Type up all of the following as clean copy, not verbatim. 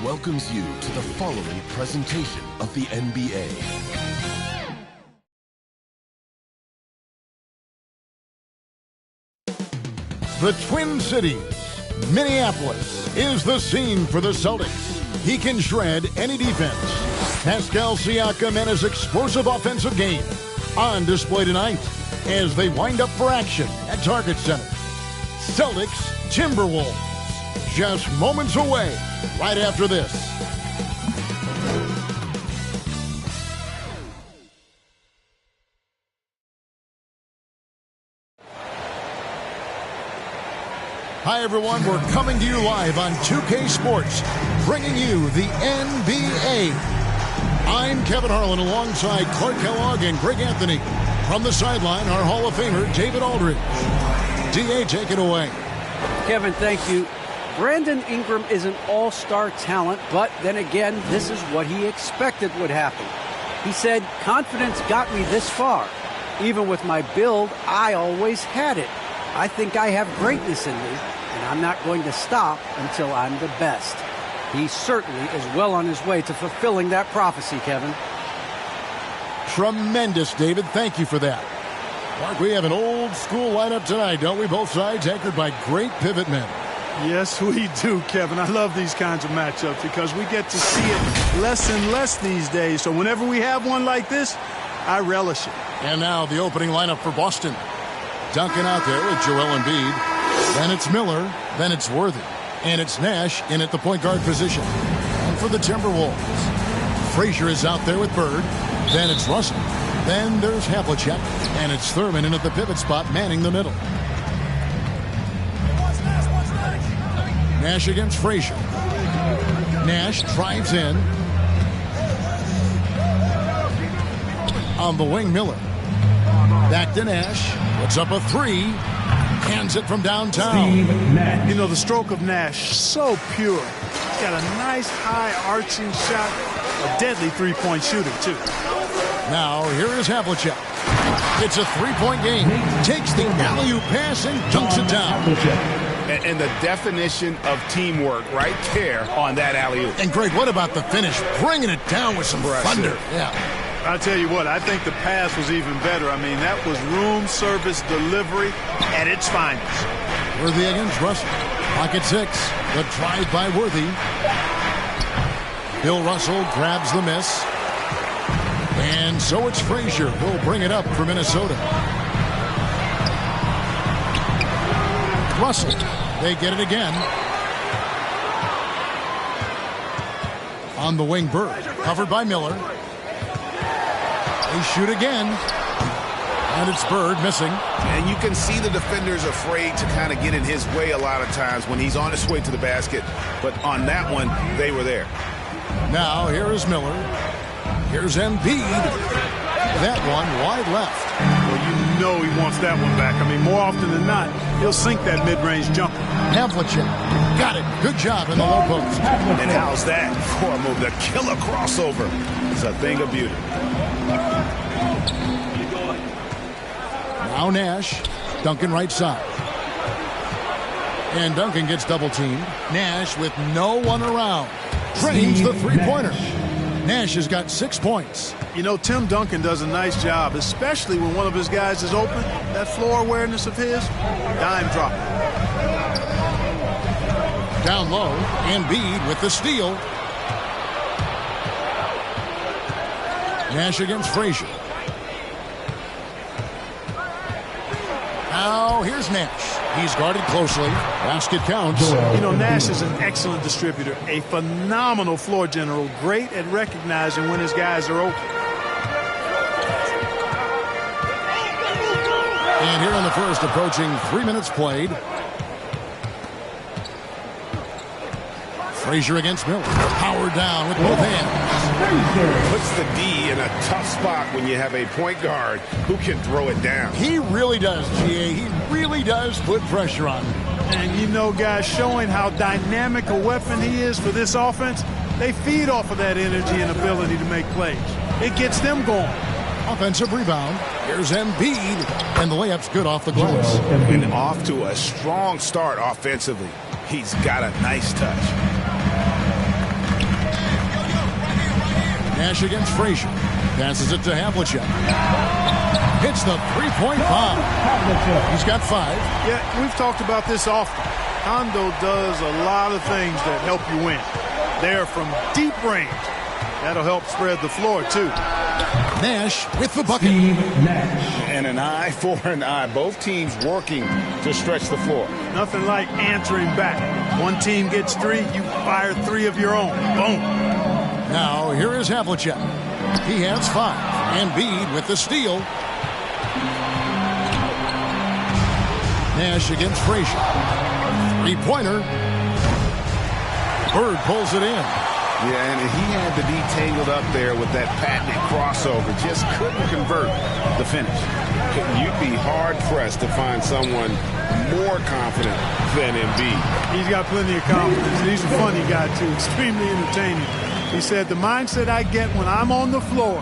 welcomes you to the following presentation of the NBA. The Twin Cities, Minneapolis, is the scene for the Celtics. He can shred any defense. Pascal Siakam and his explosive offensive game on display tonight as they wind up for action at Target Center. Celtics Timberwolves, just moments away right after this. Hi, everyone. We're coming to you live on 2K Sports, bringing you the NBA. I'm Kevin Harlan alongside Clark Kellogg and Greg Anthony. From the sideline, our Hall of Famer, David Aldridge. D.A., take it away. Kevin, thank you. Brandon Ingram is an all-star talent, but then again, this is what he expected would happen. He said, confidence got me this far. Even with my build, I always had it. I think I have greatness in me, and I'm not going to stop until I'm the best. He certainly is well on his way to fulfilling that prophecy, Kevin. Tremendous, David. Thank you for that. Mark, we have an old-school lineup tonight, don't we? Both sides anchored by great pivot men. Yes, we do, Kevin. I love these kinds of matchups because we get to see it less and less these days. So whenever we have one like this, I relish it. And now the opening lineup for Boston. Duncan out there with Joel Embiid. Then it's Miller. Then it's Worthy. And it's Nash in at the point guard position. And for the Timberwolves, Frazier is out there with Bird. Then it's Russell. Then there's Havlicek. And it's Thurman in at the pivot spot, manning the middle. Nash against Frazier. Nash drives in. On the wing, Miller. Back to Nash. Puts up a three. Hands it from downtown. You know, the stroke of Nash, so pure. He's got a nice high arching shot. A deadly three-point shooter, too. Now, here is Havlicek. It's a three-point game. Takes the alley-oop pass and dunks it down. And the definition of teamwork right there on that alley-oop. And, Greg, what about the finish? Bringing it down with some thunder. Yeah. I'll tell you what, I think the pass was even better. I mean, that was room service delivery at its finest. Worthy against Russell. Pocket six. The drive by Worthy. Bill Russell grabs the miss. And so it's Frazier who'll bring it up for Minnesota. Russell. They get it again. On the wing, Bird. Covered by Miller. They shoot again. And it's Bird missing. And you can see the defenders afraid to kind of get in his way a lot of times when he's on his way to the basket. But on that one, they were there. Now, here is Miller. Here's Embiid. That one wide left. Well, you know he wants that one back. I mean, more often than not, he'll sink that mid-range jumper. Havlicek. Got it. Good job in the low post. And how's that for a move? The killer crossover. It's a thing of beauty. Now Nash. Duncan right side. And Duncan gets double teamed. Nash with no one around. Drains the three-pointer. Nash has got 6 points. You know, Tim Duncan does a nice job, especially when one of his guys is open. That floor awareness of his, dime drop. Down low, Embiid with the steal. Nash against Frazier. Now here's Nash. He's guarded closely. Basket counts. You know, Nash is an excellent distributor, a phenomenal floor general, great at recognizing when his guys are open. And here in the first, approaching 3 minutes played. Frazier against Miller. Power down with both hands. Puts the D in a tough spot when you have a point guard who can throw it down. He really does, G.A. He really does put pressure on him. And you know, guys, showing how dynamic a weapon he is for this offense, they feed off of that energy and ability to make plays. It gets them going. Offensive rebound. Here's Embiid. And the layup's good off the glass. And off to a strong start offensively. He's got a nice touch. Nash against Frazier. Passes it to Havlicek. Hits the three-point bomb. He's got 5. Yeah, we've talked about this often. Hondo does a lot of things that help you win. They're from deep range. That'll help spread the floor, too. Nash with the bucket. And an eye for an eye. Both teams working to stretch the floor. Nothing like answering back. One team gets 3, you fire 3 of your own. Boom. Now, here is Havlicek. He has 5. Embiid with the steal. Nash against Frazier. Three-pointer. Bird pulls it in. Yeah, and he had to be tangled up there with that patented crossover. Just couldn't convert the finish. You'd be hard-pressed to find someone more confident than Embiid. He's got plenty of confidence. He's a funny guy, too. Extremely entertaining. He said, the mindset I get when I'm on the floor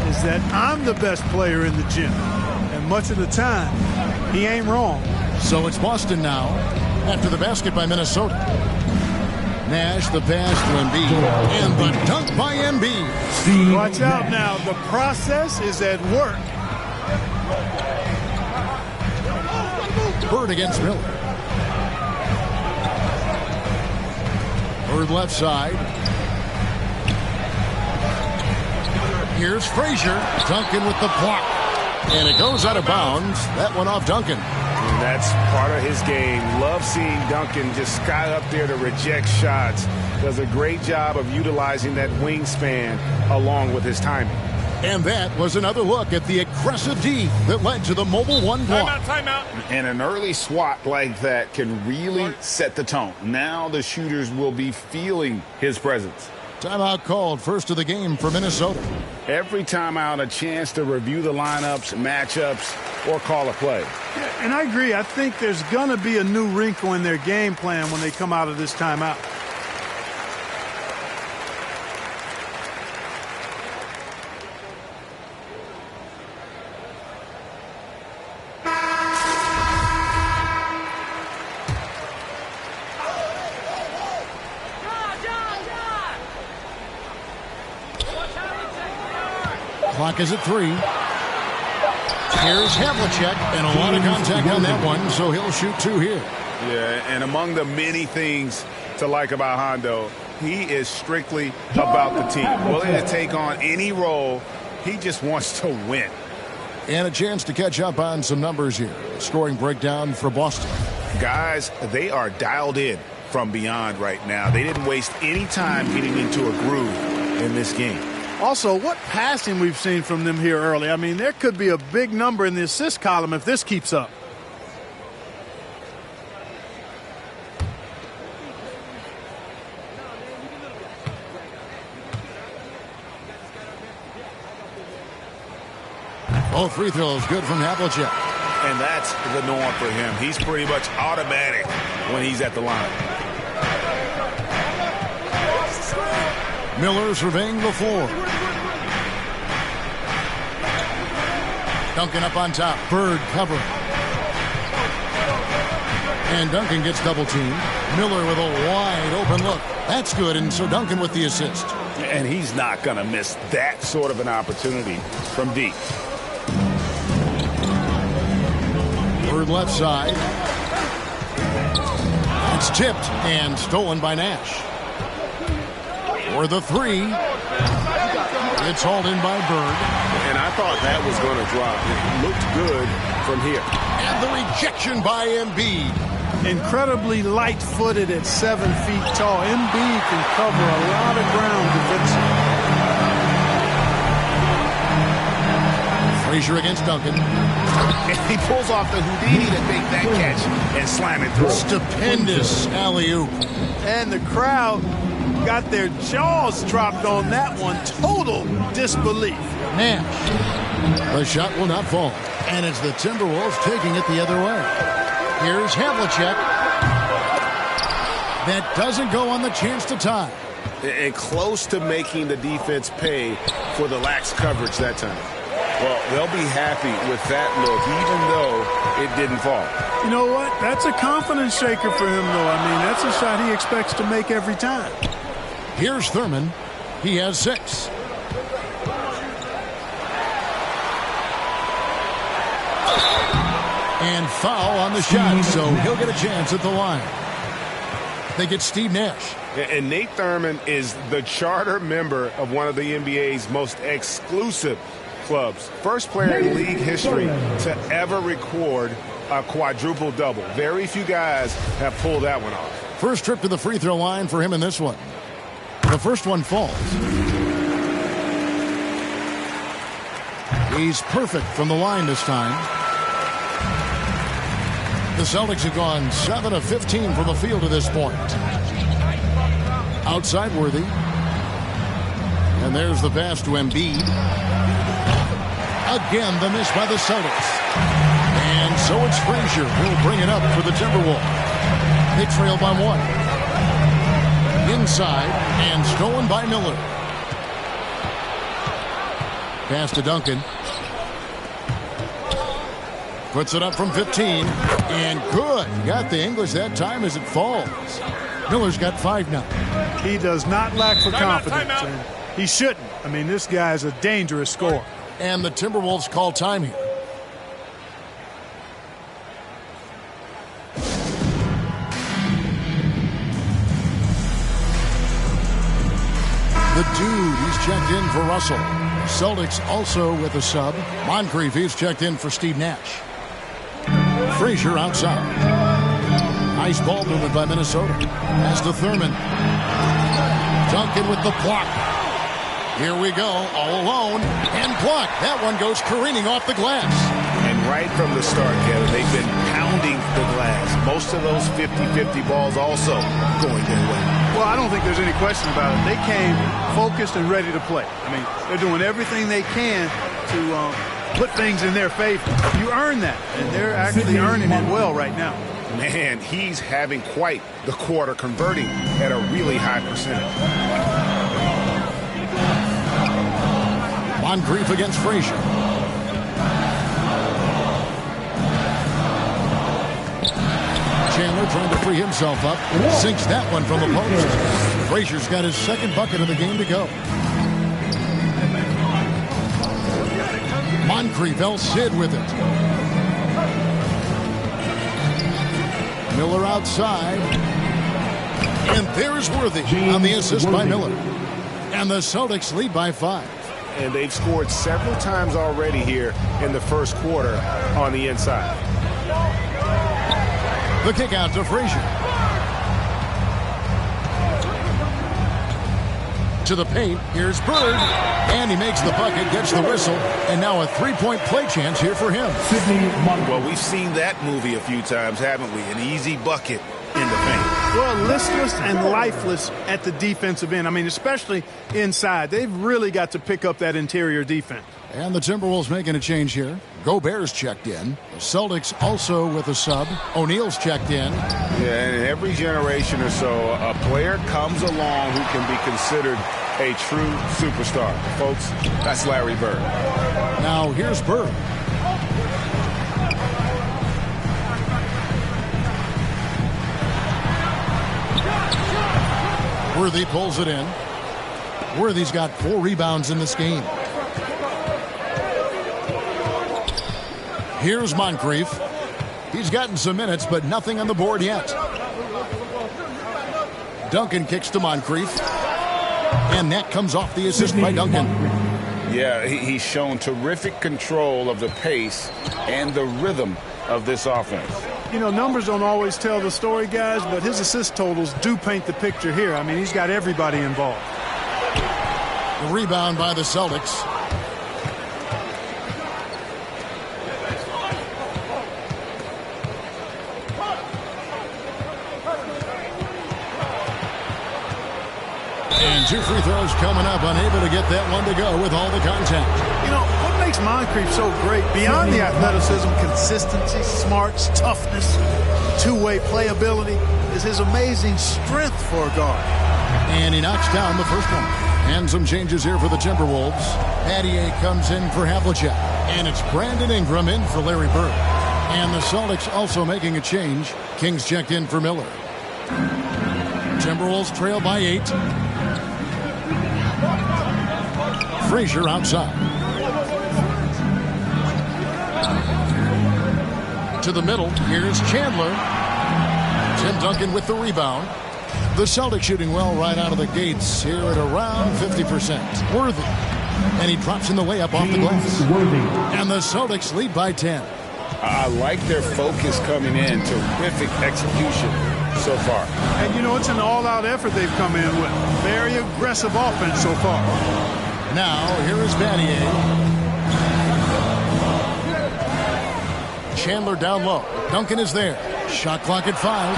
is that I'm the best player in the gym. And much of the time, he ain't wrong. So it's Boston now after the basket by Minnesota. Nash the pass to Embiid, and the dunk by Embiid. Watch out now. The process is at work. Bird against Miller. Bird left side. Here's Frazier. Duncan with the block. And it goes out of bounds. That one off Duncan. And that's part of his game. Love seeing Duncan just sky up there to reject shots. Does a great job of utilizing that wingspan along with his timing. And that was another look at the aggressive D that led to the Mobile One block. Timeout. And an early swat like that can really set the tone. Now the shooters will be feeling his presence. Timeout called, first of the game for Minnesota. Every timeout, a chance to review the lineups, matchups, or call a play. Yeah, and I agree. I think there's going to be a new wrinkle in their game plan when they come out of this timeout. Clock is at 3. Here's Havlicek, and a lot of contact on that one, so he'll shoot 2 here. Yeah, and among the many things to like about Hondo, he is strictly about the team. Willing to take on any role. He just wants to win. And a chance to catch up on some numbers here. Scoring breakdown for Boston. Guys, they are dialed in from beyond right now. They didn't waste any time getting into a groove in this game. Also, what passing we've seen from them here early. I mean, there could be a big number in the assist column if this keeps up. Both free throws good from Havlicek. And that's the norm for him. He's pretty much automatic when he's at the line. Miller surveying the floor. Duncan up on top. Bird covering. And Duncan gets double teamed. Miller with a wide open look. That's good, and so Duncan with the assist. And he's not going to miss that sort of an opportunity from deep. Bird left side. It's tipped and stolen by Nash. For the 3. It's hauled in by Bird. And I thought that was going to drop. It looked good from here. And the rejection by Embiid. Incredibly light-footed at 7 feet tall. Embiid can cover a lot of ground defensively. Frazier against Duncan. And he pulls off the Houdini to make that catch and slam it through. Stupendous alley-oop. And the crowd got their jaws dropped on that one. Total disbelief. Nash. The shot will not fall. And it's the Timberwolves taking it the other way. Here's Havlicek. That doesn't go on the chance to tie. And close to making the defense pay for the lax coverage that time. Well, they'll be happy with that look, even though it didn't fall. You know what? That's a confidence shaker for him, though. I mean, that's a shot he expects to make every time. Here's Thurman. He has 6. And foul on the shot, so he'll get a chance at the line. They get Steve Nash. And Nate Thurman is the charter member of one of the NBA's most exclusive clubs. First player in league history to ever record a quadruple double. Very few guys have pulled that one off. First trip to the free throw line for him in this one. The first one falls. He's perfect from the line this time. The Celtics have gone 7 of 15 from the field to this point. Outside Worthy. And there's the pass to Embiid. Again, the miss by the Celtics. And so it's Frazier who'll bring it up for the Timberwolves. They trail by 1. Inside and stolen by Miller. Pass to Duncan. Puts it up from 15. And good. Got the English that time as it falls. Miller's got 5 now. He does not lack for confidence. And he shouldn't. I mean, this guy's a dangerous scorer. And the Timberwolves call time here. The dude, he's checked in for Russell. Celtics also with a sub. Moncrief, he's checked in for Steve Nash. Frazier outside. Nice ball movement by Minnesota. As to Thurman. Duncan with the block. Here we go, all alone, and block. That one goes careening off the glass. And right from the start, Kevin, they've been pounding the glass. Most of those 50-50 balls also going their way. Well, I don't think there's any question about it. They came focused and ready to play. I mean, they're doing everything they can to put things in their favor. You earn that, and they're actually earning it well right now. Man, he's having quite the quarter, converting at a really high percentage. Moncrief against Frazier. Chandler trying to free himself up. Sinks that one from the post. Frazier's got his second bucket of the game to go. Moncrief, El Cid with it. Miller outside. And there's Worthy on the assist by Miller. And the Celtics lead by 5. And they've scored several times already here in the first quarter on the inside. The kick out to Frazier. To the paint. Here's Bird. And he makes the bucket, gets the whistle. And now a three-point play chance here for him. Well, we've seen that movie a few times, haven't we? An easy bucket in the paint. Well, listless and lifeless at the defensive end. I mean, especially inside. They've really got to pick up that interior defense. And the Timberwolves making a change here. Gobert's checked in. The Celtics also with a sub. O'Neal's checked in. Yeah, and in every generation or so, a player comes along who can be considered a true superstar. Folks, that's Larry Bird. Now here's Bird. Worthy pulls it in. Worthy's got 4 rebounds in this game. Here's Moncrief. He's gotten some minutes, but nothing on the board yet. Duncan kicks to Moncrief. And that comes off the assist by Duncan. Yeah, he's shown terrific control of the pace and the rhythm of this offense. You know, numbers don't always tell the story, guys, but his assist totals do paint the picture here. I mean, he's got everybody involved. The rebound by the Celtics. And 2 free throws coming up, unable to get that one to go with all the contact. You know, what makes Moncrief so great, beyond the athleticism, consistency, smarts, toughness, two-way playability, is his amazing strength for a guard. And he knocks down the first one. And some changes here for the Timberwolves. Adier comes in for Havlicek. And it's Brandon Ingram in for Larry Bird. And the Celtics also making a change. Kings checked in for Miller. Timberwolves trail by 8. Frazier outside. To the middle. Here's Chandler. Tim Duncan with the rebound. The Celtics shooting well right out of the gates here at around 50%. Worthy. And he drops in the layup off the glass. And the Celtics lead by 10. I like their focus coming in. Terrific execution so far. And, you know, it's an all-out effort they've come in with. Very aggressive offense so far. Now, here is Vanier. Chandler down low. Duncan is there. Shot clock at 5.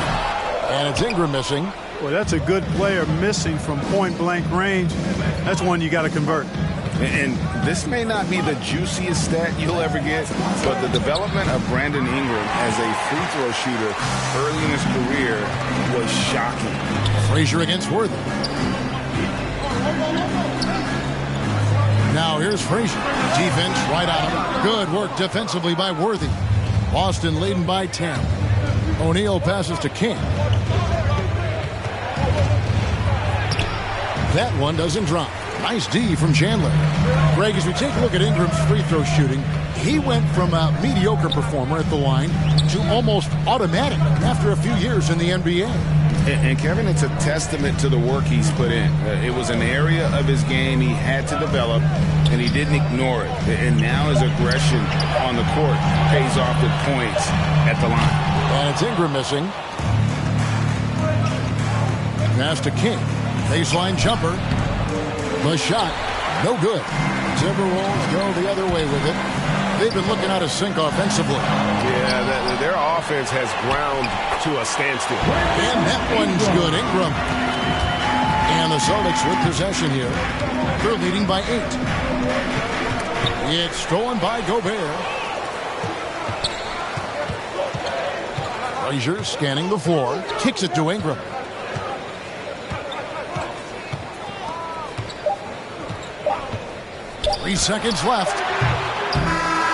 And it's Ingram missing. Well, that's a good player missing from point-blank range. That's one you got to convert. And this may not be the juiciest stat you'll ever get, but the development of Brandon Ingram as a free throw shooter early in his career was shocking. Frazier against Worthy. Now here's Frazier. Defense right on him. Good work defensively by Worthy. Boston leading by 10. O'Neal passes to King. That one doesn't drop. Nice D from Chandler. Greg, as we take a look at Ingram's free throw shooting, he went from a mediocre performer at the line to almost automatic after a few years in the NBA. And Kevin, it's a testament to the work he's put in. It was an area of his game he had to develop, and he didn't ignore it. And now his aggression on the court pays off with points at the line. And it's Ingram missing. Pass to King. Baseline jumper. The shot, no good. Timberwolves go the other way with it. They've been looking out of sync offensively. Yeah, their offense has ground to a standstill. And that one's good. Ingram. And the Celtics with possession here. They're leading by 8. It's stolen by Gobert. Frazier scanning the floor. Kicks it to Ingram. Three seconds left.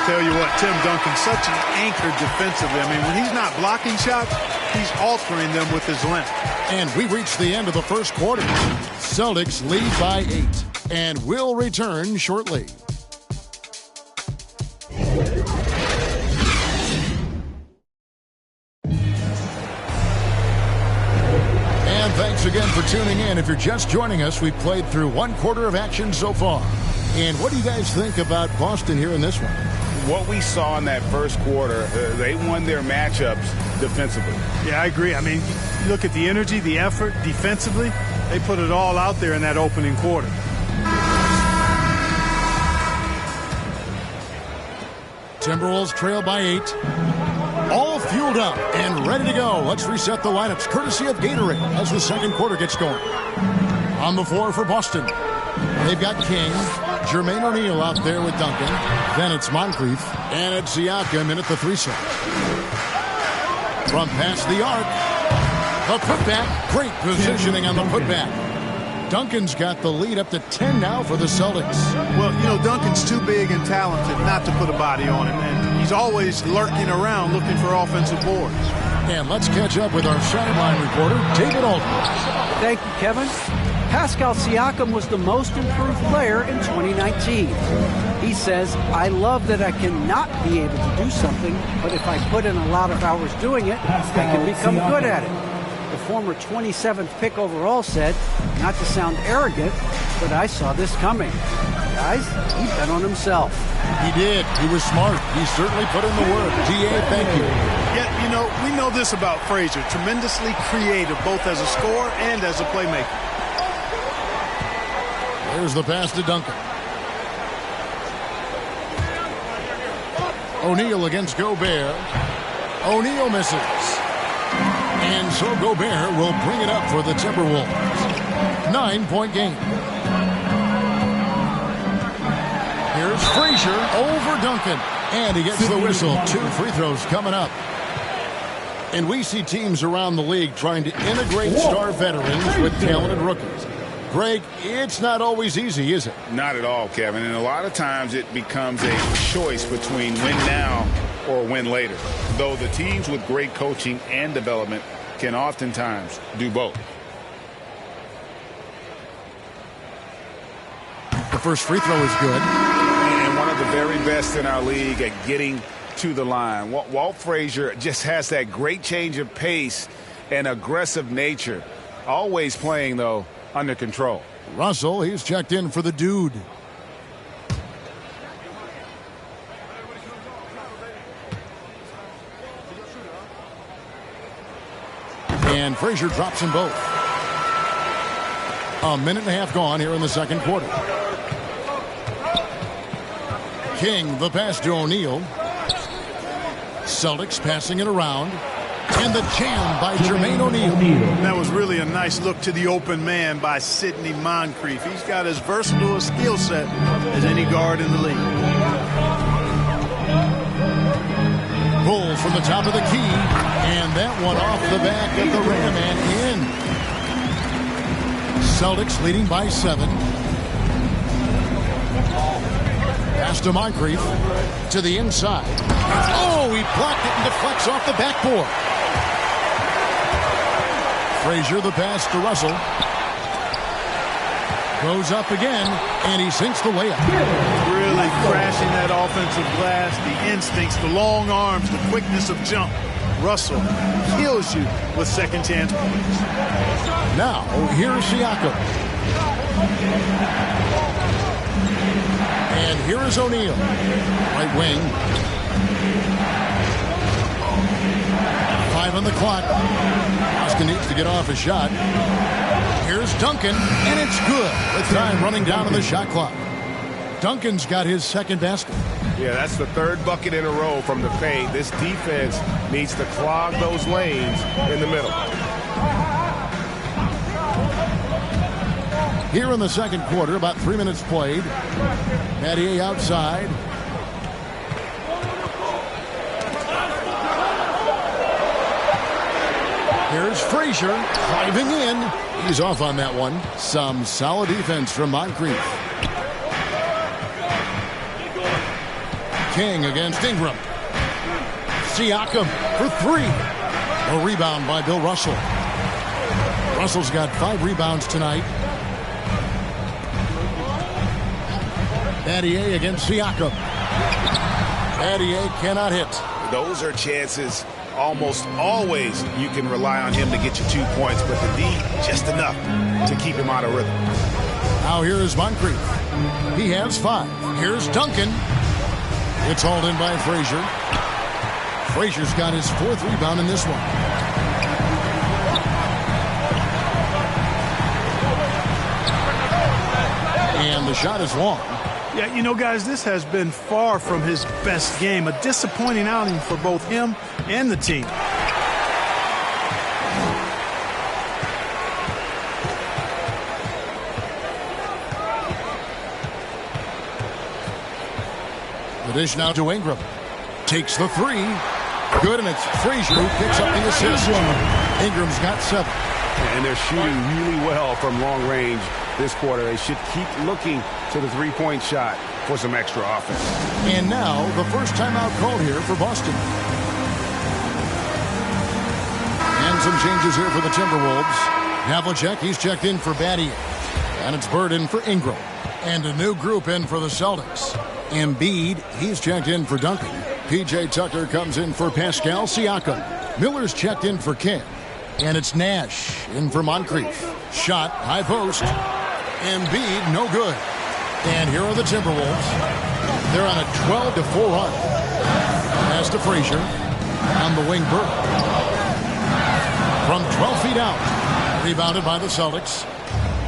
Tell you what, Tim Duncan, such an anchor defensively. I mean, when he's not blocking shots, he's altering them with his length. And we reach the end of the first quarter. Celtics lead by 8 and will return shortly. And thanks again for tuning in. If you're just joining us, we've played through one quarter of action so far. And what do you guys think about Boston here in this one? What we saw in that first quarter, they won their matchups defensively. Yeah, I agree. I mean, look at the energy, the effort defensively. They put it all out there in that opening quarter. Timberwolves trail by 8. All fueled up and ready to go. Let's reset the lineups courtesy of Gatorade as the second quarter gets going. On the floor for Boston, they've got King. Jermaine O'Neal out there with Duncan. Then it's Moncrief. And it's Siakam in at the 3 set. From past the arc. The putback. Great positioning on the putback. Duncan's got the lead up to 10 now for the Celtics. Well, you know, Duncan's too big and talented not to put a body on him. And he's always lurking around looking for offensive boards. And let's catch up with our sideline reporter, David Aldridge. Thank you, Kevin. Pascal Siakam was the most improved player in 2019. He says, I love that I cannot be able to do something, but if I put in a lot of hours doing it, I can become good at it. The former 27th pick overall said, not to sound arrogant, but I saw this coming. Guys, he bet on himself. He did. He was smart. He certainly put in the work. D.A., thank you. Yeah, you know, we know this about Frazier. Tremendously creative, both as a scorer and as a playmaker. There's the pass to Duncan. O'Neal against Gobert. O'Neal misses. And so Gobert will bring it up for the Timberwolves. 9-point game. Here's Frazier over Duncan. And he gets the whistle. 2 free throws coming up. And we see teams around the league trying to integrate star veterans with talented rookies. Greg, it's not always easy, is it? Not at all, Kevin. And a lot of times it becomes a choice between win now or win later. Though the teams with great coaching and development can oftentimes do both. The first free throw is good. And one of the very best in our league at getting to the line. Walt Frazier just has that great change of pace and aggressive nature. Always playing, though, under control. Russell, he's checked in for the dude. And Frazier drops them both. A minute and a half gone here in the second quarter. King, the pass to O'Neal. Celtics passing it around. And the jam by Jermaine O'Neal. That was really a nice look to the open man by Sidney Moncrief. He's got as versatile a skill set as any guard in the league. Pull from the top of the key. And that one off the back of the rim and in. Celtics leading by 7. Pass to Moncrief. To the inside. Oh, he blocked it and deflects off the backboard. Frazier, the pass to Russell. Goes up again, and he sinks the layup. Really crashing that offensive glass, the instincts, the long arms, the quickness of jump. Russell kills you with second chance points. Now, here's Siakam. And here is O'Neal. Right wing. 5 on the clock. Austin needs to get off a shot. Here's Duncan, and it's good. With time running down on the shot clock. Duncan's got his second basket. Yeah, that's the third bucket in a row from the paint. This defense needs to clog those lanes in the middle. Here in the second quarter, about 3 minutes played. Mathieu outside. Here's Frazier driving in. He's off on that one. Some solid defense from Moncrief. King against Ingram. Siakam for 3. A rebound by Bill Russell. Russell's got 5 rebounds tonight. Mathieu against Siakam. Mathieu cannot hit. Those are chances almost always you can rely on him to get you 2 points, but the D just enough to keep him out of rhythm. Now here is Moncrief. He has 5. Here's Duncan. It's hauled in by Frazier. Frazier's got his 4th rebound in this one. And the shot is long. Yeah, you know, guys, this has been far from his best game. A disappointing outing for both him and the team. The dish now to Ingram. Takes the 3. Good, and it's Frazier who picks up the assist. Ingram's got 7. And they're shooting really well from long range this quarter. They should keep looking to the three-point shot for some extra offense. And now the first timeout called here for Boston. And some changes here for the Timberwolves. Havlicek, he's checked in for Battier. And it's Bird in for Ingram. And a new group in for the Celtics. Embiid, he's checked in for Duncan. P.J. Tucker comes in for Pascal Siakam. Miller's checked in for King. And it's Nash in for Moncrief. Shot, high post. Embiid, no good. And here are the Timberwolves. They're on a 12-4 run. Pass to Frazier. On the wing, Burke. From 12 feet out. Rebounded by the Celtics.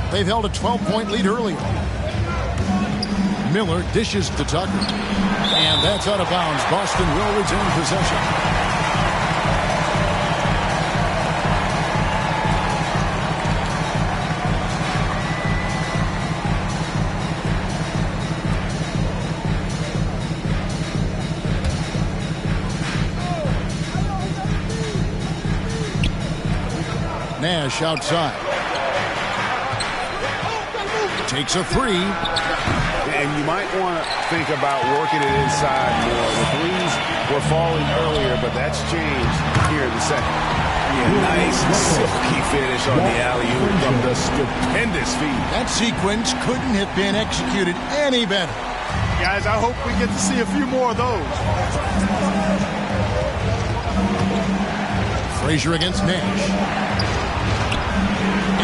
They've held a 12-point lead earlier. Miller dishes to Tucker. And that's out of bounds. Boston will retain possession. Nash outside. Takes a 3. And you might want to think about working it inside more. The threes were falling earlier, but that's changed here in the second. Nice silky finish on the alley-oop from the stupendous feed. That sequence couldn't have been executed any better. Guys, I hope we get to see a few more of those. Frazier against Nash.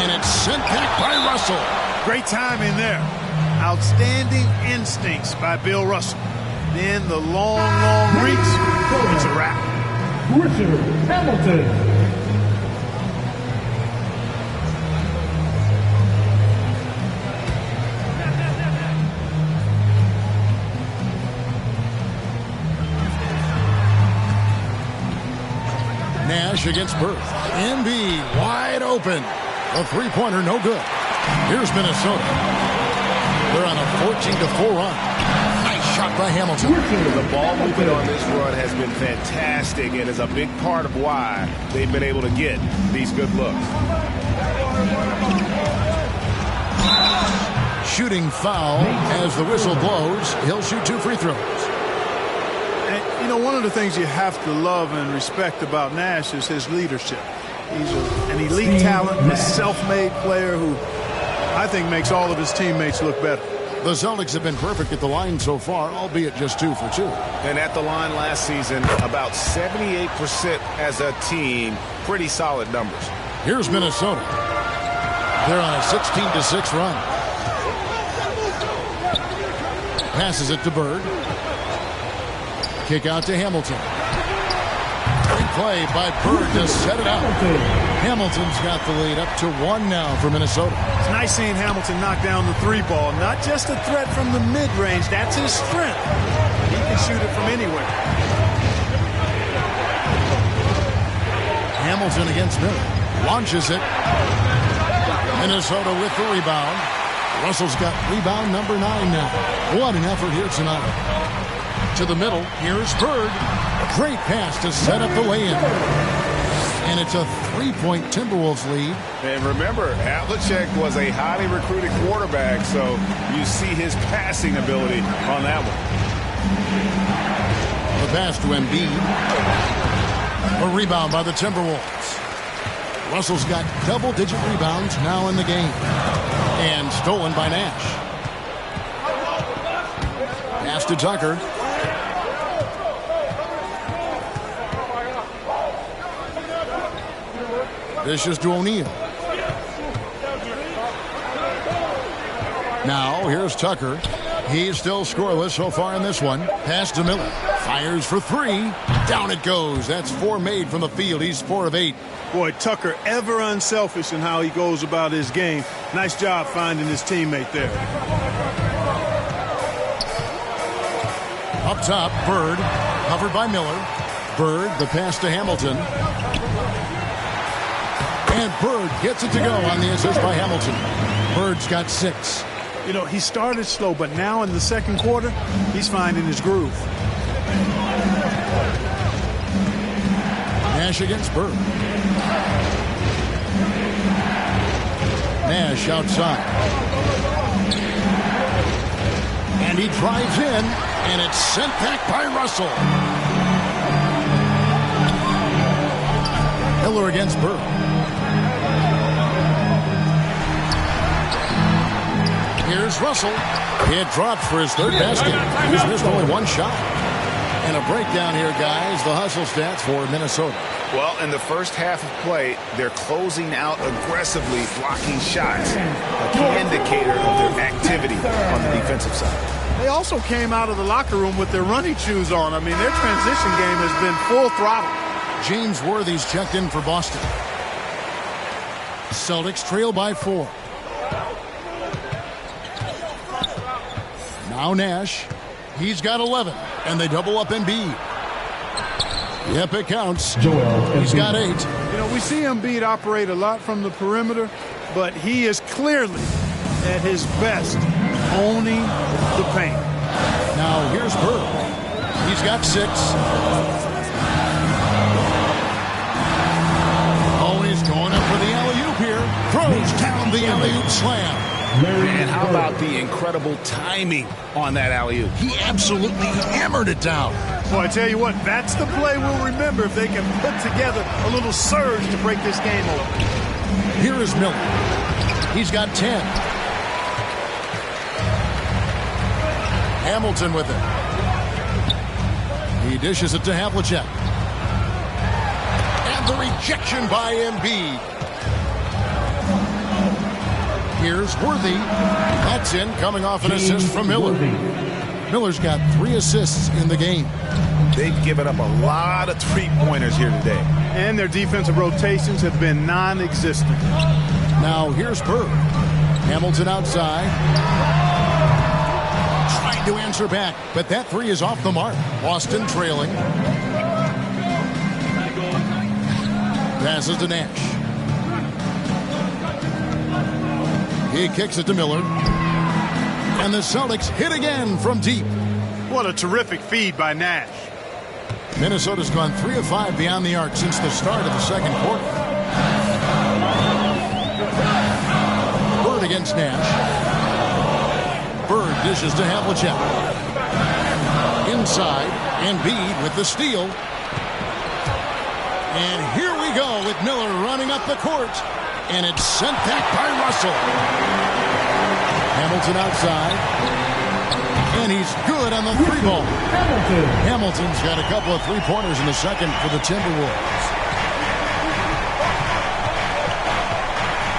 And it's sent back by Russell. Great timing there. Outstanding instincts by Bill Russell. Then the long reach. It's a wrap. Richard Hamilton. Nash against Bird. NB wide open. A three-pointer, no good. Here's Minnesota. They're on a 14-4 run. Nice shot by Hamilton. The ball movement on this run has been fantastic and is a big part of why they've been able to get these good looks. Shooting foul as the whistle blows. He'll shoot 2 free throws. And, you know, one of the things you have to love and respect about Nash is his leadership. He's an elite talent, a self-made player who I think makes all of his teammates look better. The Celtics have been perfect at the line so far, albeit just 2 for 2. And at the line last season, about 78% as a team. Pretty solid numbers. Here's Minnesota. They're on a 16-6 run. Passes it to Bird. Kick out to Hamilton. Great play by Bird to set it up. Hamilton's got the lead up to 1 now for Minnesota. It's nice seeing Hamilton knock down the 3 ball. Not just a threat from the mid-range. That's his strength. He can shoot it from anywhere. Hamilton against Miller. Launches it. Minnesota with the rebound. Russell's got rebound number 9 now. What an effort here tonight. To the middle. Here's Bird. Great pass to set up the lay-in. And it's a 3-point Timberwolves lead. And remember, Havlicek was a highly recruited quarterback, so you see his passing ability on that one. The pass to Embiid. A rebound by the Timberwolves. Russell's got double-digit rebounds now in the game. And stolen by Nash. Pass to Tucker. This is to O'Neal. Now, here's Tucker. He's still scoreless so far in this one. Pass to Miller. Fires for 3. Down it goes. That's 4 made from the field. He's 4 of 8. Boy, Tucker ever unselfish in how he goes about his game. Nice job finding his teammate there. Up top, Bird. Covered by Miller. Bird, the pass to Hamilton. And Bird gets it to go on the assist by Hamilton. Bird's got 6. You know, he started slow, but now in the second quarter, he's finding his groove. Nash against Bird. Nash outside. And he drives in, and it's sent back by Russell. Miller against Bird. Here's Russell. It drops for his 3rd basket. He's missed only 1 shot. And a breakdown here, guys. The hustle stats for Minnesota. Well, in the first half of play, they're closing out aggressively, blocking shots. A key indicator of their activity on the defensive side. They also came out of the locker room with their running shoes on. I mean, their transition game has been full throttle. James Worthy's checked in for Boston. Celtics trail by 4. Now Nash. He's got 11. And they double up Embiid. Yep, it counts. He's got 8. You know, we see Embiid operate a lot from the perimeter, but he is clearly at his best owning the paint. Now here's Bird. He's got 6. Oh, he's going up for the alley-oop here. Throws down the alley-oop slam. And how about the incredible timing on that alley-oop? He absolutely hammered it down. Boy, I tell you what, that's the play we'll remember if they can put together a little surge to break this game open. Here is Miller. He's got 10. Hamilton with it. He dishes it to Havlicek. And the rejection by Embiid. Here's Worthy. That's in, coming off an assist from Miller. Miller's got 3 assists in the game. They've given up a lot of three-pointers here today. And their defensive rotations have been non-existent. Now here's Bird. Hamilton outside. Trying to answer back, but that 3 is off the mark. Boston trailing. Passes to Nash. He kicks it to Miller. And the Celtics hit again from deep. What a terrific feed by Nash. Minnesota's gone 3 of 5 beyond the arc since the start of the second quarter. Bird against Nash. Bird dishes to Havlicek. Inside, Embiid with the steal. And here we go with Miller running up the court. And it's sent back by Russell. Hamilton outside. And he's good on the 3-ball. Hamilton's got a couple of 3-pointers in the second for the Timberwolves.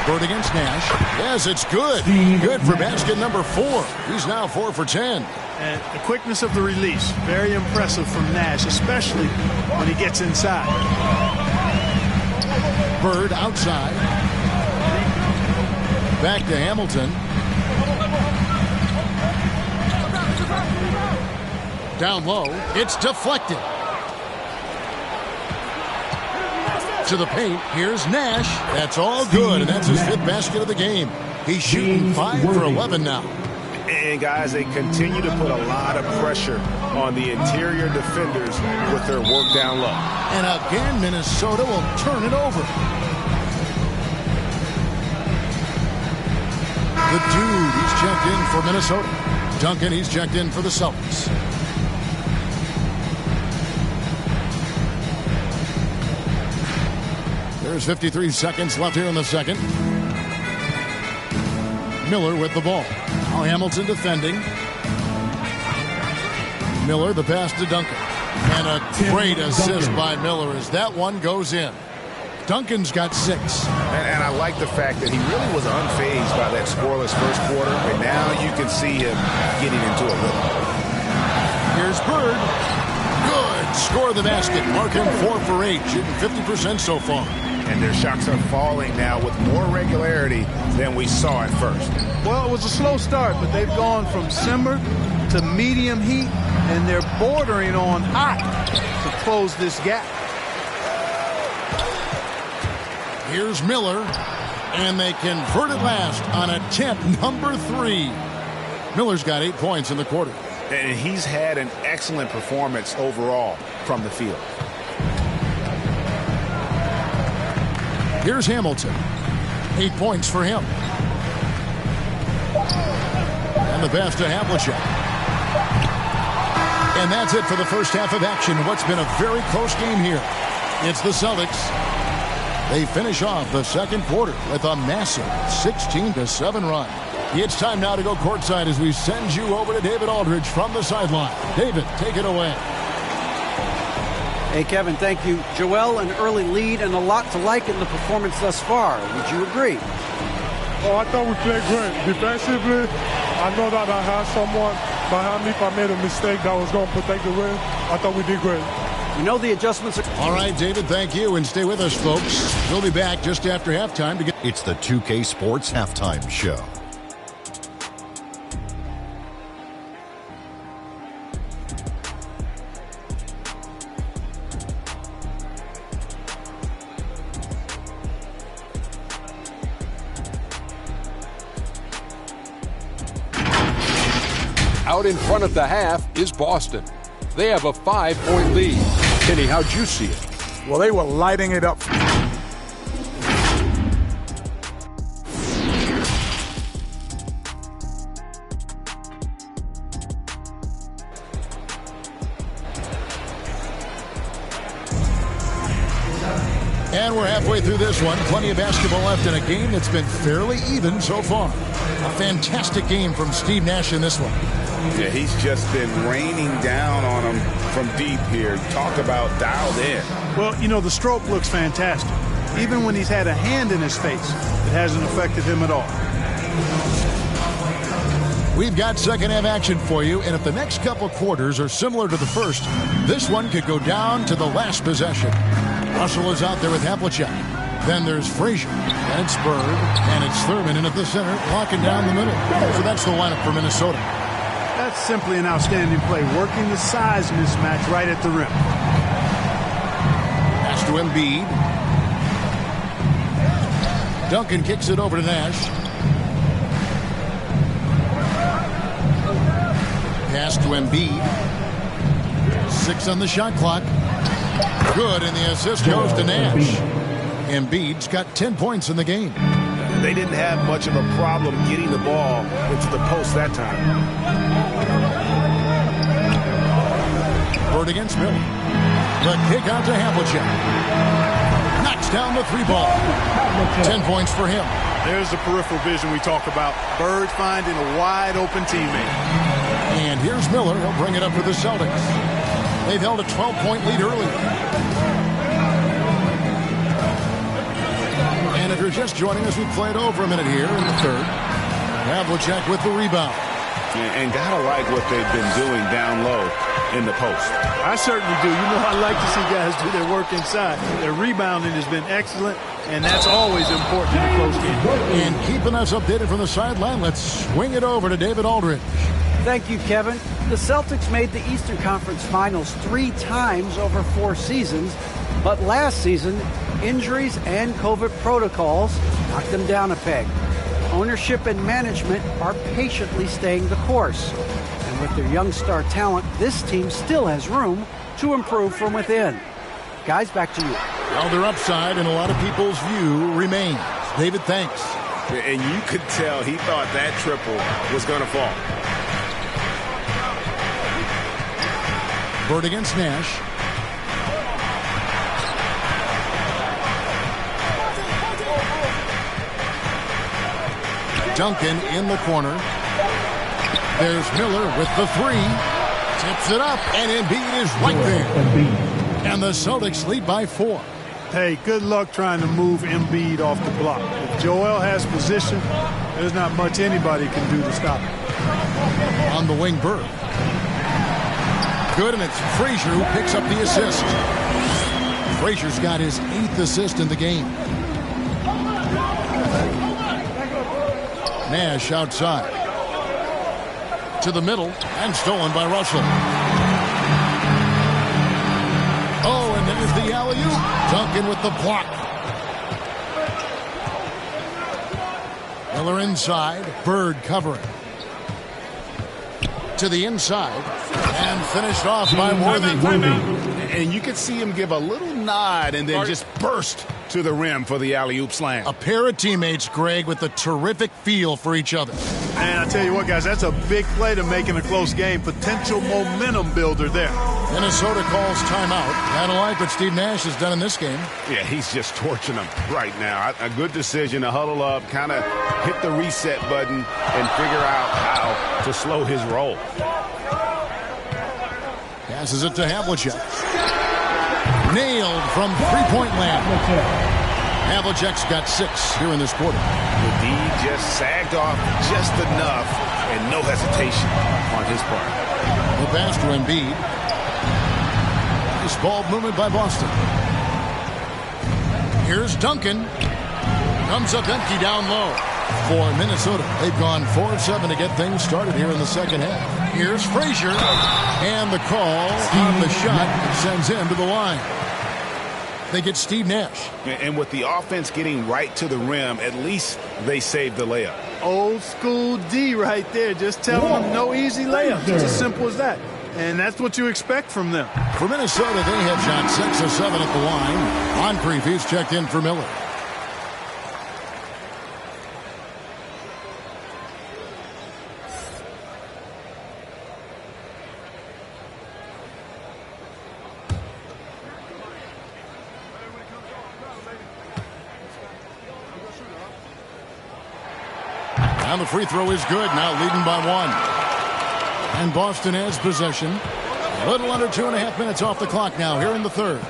Bird against Nash. Yes, it's good. Good for basket number 4. He's now 4 for 10. And the quickness of the release, very impressive from Nash, especially when he gets inside. Bird outside. Back to Hamilton. Down low. It's deflected. To the paint. Here's Nash. That's all good, and that's his 5th basket of the game. He's shooting 5 for 11 now. And, guys, they continue to put a lot of pressure on the interior defenders with their work down low. And again, Minnesota will turn it over. The dude, he's checked in for Minnesota. Duncan, he's checked in for the Celtics. There's 53 seconds left here in the second. Miller with the ball. Now Hamilton defending. Miller, the pass to Duncan. And a great assist by Miller as that one goes in. Duncan's got 6. And I like the fact that he really was unfazed by that scoreless first quarter. And now you can see him getting into a rhythm. Here's Bird. Good. Score the basket. Mark him 4 for 8. Shooting 50% so far. And their shots are falling now with more regularity than we saw at first. Well, it was a slow start, but they've gone from simmer to medium heat, and they're bordering on hot to close this gap. Here's Miller, and they convert it last on attempt number 3. Miller's got 8 points in the quarter. And he's had an excellent performance overall from the field. Here's Hamilton. 8 points for him. And the pass to Havlicek. And that's it for the first half of action. What's been a very close game here. It's the Celtics. They finish off the second quarter with a massive 16-7 run. It's time now to go courtside as we send you over to David Aldridge from the sideline. David, take it away. Hey, Kevin, thank you. Joel, an early lead and a lot to like in the performance thus far. Would you agree? Oh, I thought we played great. Defensively, I know that I had someone behind me. If I made a mistake that was going to protect the rim, I thought we did great. You know the adjustments are... All right, David, thank you. And stay with us, folks. We'll be back just after halftime to get... It's the 2K Sports Halftime Show. Out in front of the half is Boston. They have a 5-point lead. Kenny, how'd you see it? Well, they were lighting it up. And we're halfway through this one. Plenty of basketball left in a game that's been fairly even so far. A fantastic game from Steve Nash in this one. Yeah, he's just been raining down on him from deep here. Talk about dialed in. Well, you know, the stroke looks fantastic. Even when he's had a hand in his face, it hasn't affected him at all. We've got second half action for you, and if the next couple quarters are similar to the first, this one could go down to the last possession. Russell is out there with Havlicek. Then there's Frazier, and it's Bird, and it's Thurman in at the center, locking down the middle. So that's the lineup for Minnesota. That's simply an outstanding play, working the size mismatch right at the rim. Pass to Embiid. Duncan kicks it over to Nash. Pass to Embiid. 6 on the shot clock. Good, and the assist goes to Nash. Embiid's got 10 points in the game. They didn't have much of a problem getting the ball into the post that time. Bird against Miller. The kick out to Havlicek. Knocks down the 3 ball. 10 points for him. There's the peripheral vision we talk about. Bird finding a wide open teammate. And here's Miller. He'll bring it up for the Celtics. They've held a 12-point lead early. And if you're just joining us, we played over a minute here in the third. Havlicek with the rebound. And gotta like what they've been doing down low in the post. I certainly do. You know, I like to see guys do their work inside. Their rebounding has been excellent, and that's always important in a close game. And keeping us updated from the sideline, let's swing it over to David Aldridge. Thank you, Kevin. The Celtics made the Eastern Conference Finals 3 times over 4 seasons, but last season, injuries and COVID protocols knocked them down a peg. Ownership and management are patiently staying the course. And with their young star talent, this team still has room to improve from within. Guys, back to you. Well, their upside in a lot of people's view remains. David, thanks. And you could tell he thought that triple was going to fall. Bird against Nash. Duncan in the corner. There's Miller with the 3. Tips it up, and Embiid is right there. And the Celtics lead by 4. Hey, good luck trying to move Embiid off the block. If Joel has position, there's not much anybody can do to stop him. On the wing, Bird. Good, and it's Frazier who picks up the assist. Frazier's got his 8th assist in the game. Nash outside. To the middle, and stolen by Russell. Oh, and there's the alley-oop. Duncan with the block. Miller inside. Bird covering. To the inside. And finished off by Worthy. And you could see him give a little nod and then just burst to the rim for the alley-oop slam. A pair of teammates, Greg, with a terrific feel for each other. Man, I tell you what, guys, that's a big play to make in a close game. Potential momentum builder there. Minnesota calls timeout. I don't like what Steve Nash has done in this game. Yeah, he's just torching them right now. A good decision to huddle up, kind of hit the reset button, and figure out how to slow his roll. Passes it to Havlicek. Nailed from three-point land. Havlicek's got 6 here in this quarter. The D just sagged off just enough, and no hesitation on his part. The pass to Embiid. Nice ball movement by Boston. Here's Duncan. Comes up empty down low. For Minnesota, they've gone 4 of 7 to get things started here in the second half. Here's Frazier, and the call on the shot sends him to the line. They get Steve Nash. And with the offense getting right to the rim, at least they saved the layup. Old school D right there, just telling them no easy layups. It's as simple as that. And that's what you expect from them. For Minnesota, they have shot 6 of 7 at the line. Moncrief is checked in for Miller. And the free throw is good. Now leading by 1. And Boston has possession. A little under 2.5 minutes off the clock now here in the third.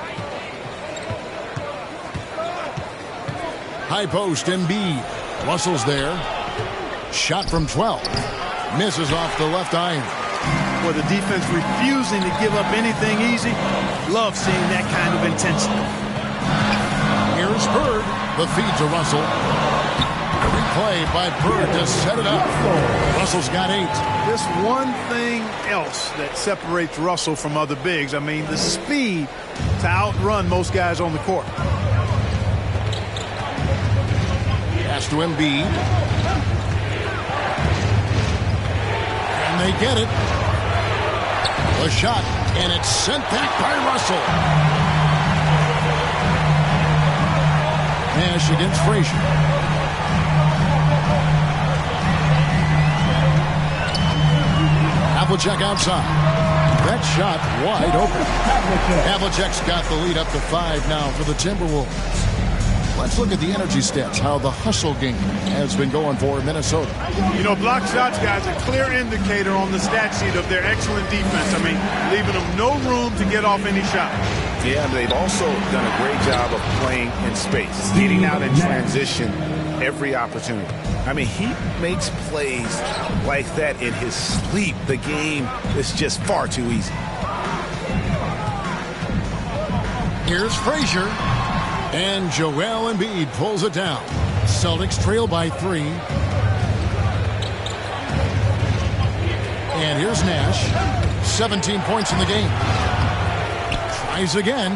High post, Embiid. Russell's there. Shot from 12. Misses off the left iron. For the defense refusing to give up anything easy. Love seeing that kind of intensity. Here's Bird. The feed to Russell. Replay by Bird to set it up. Russell's got 8. Just one thing else that separates Russell from other bigs. I mean, the speed to outrun most guys on the court. Pass to Embiid. And they get it. The shot, and it's sent back by Russell. Nash against Frazier. Havlicek outside. That shot wide open. Havlicek's got the lead up to 5 now for the Timberwolves. Let's look at the energy stats, how the hustle game has been going for Minnesota. You know, block shots, guys, a clear indicator on the stat sheet of their excellent defense. I mean, leaving them no room to get off any shot. Yeah, they've also done a great job of playing in space, getting out in transition every opportunity. I mean, he makes plays like that in his sleep. The game is just far too easy. Here's Frazier. And Joel Embiid pulls it down. Celtics trail by 3. And here's Nash. 17 points in the game. Tries again.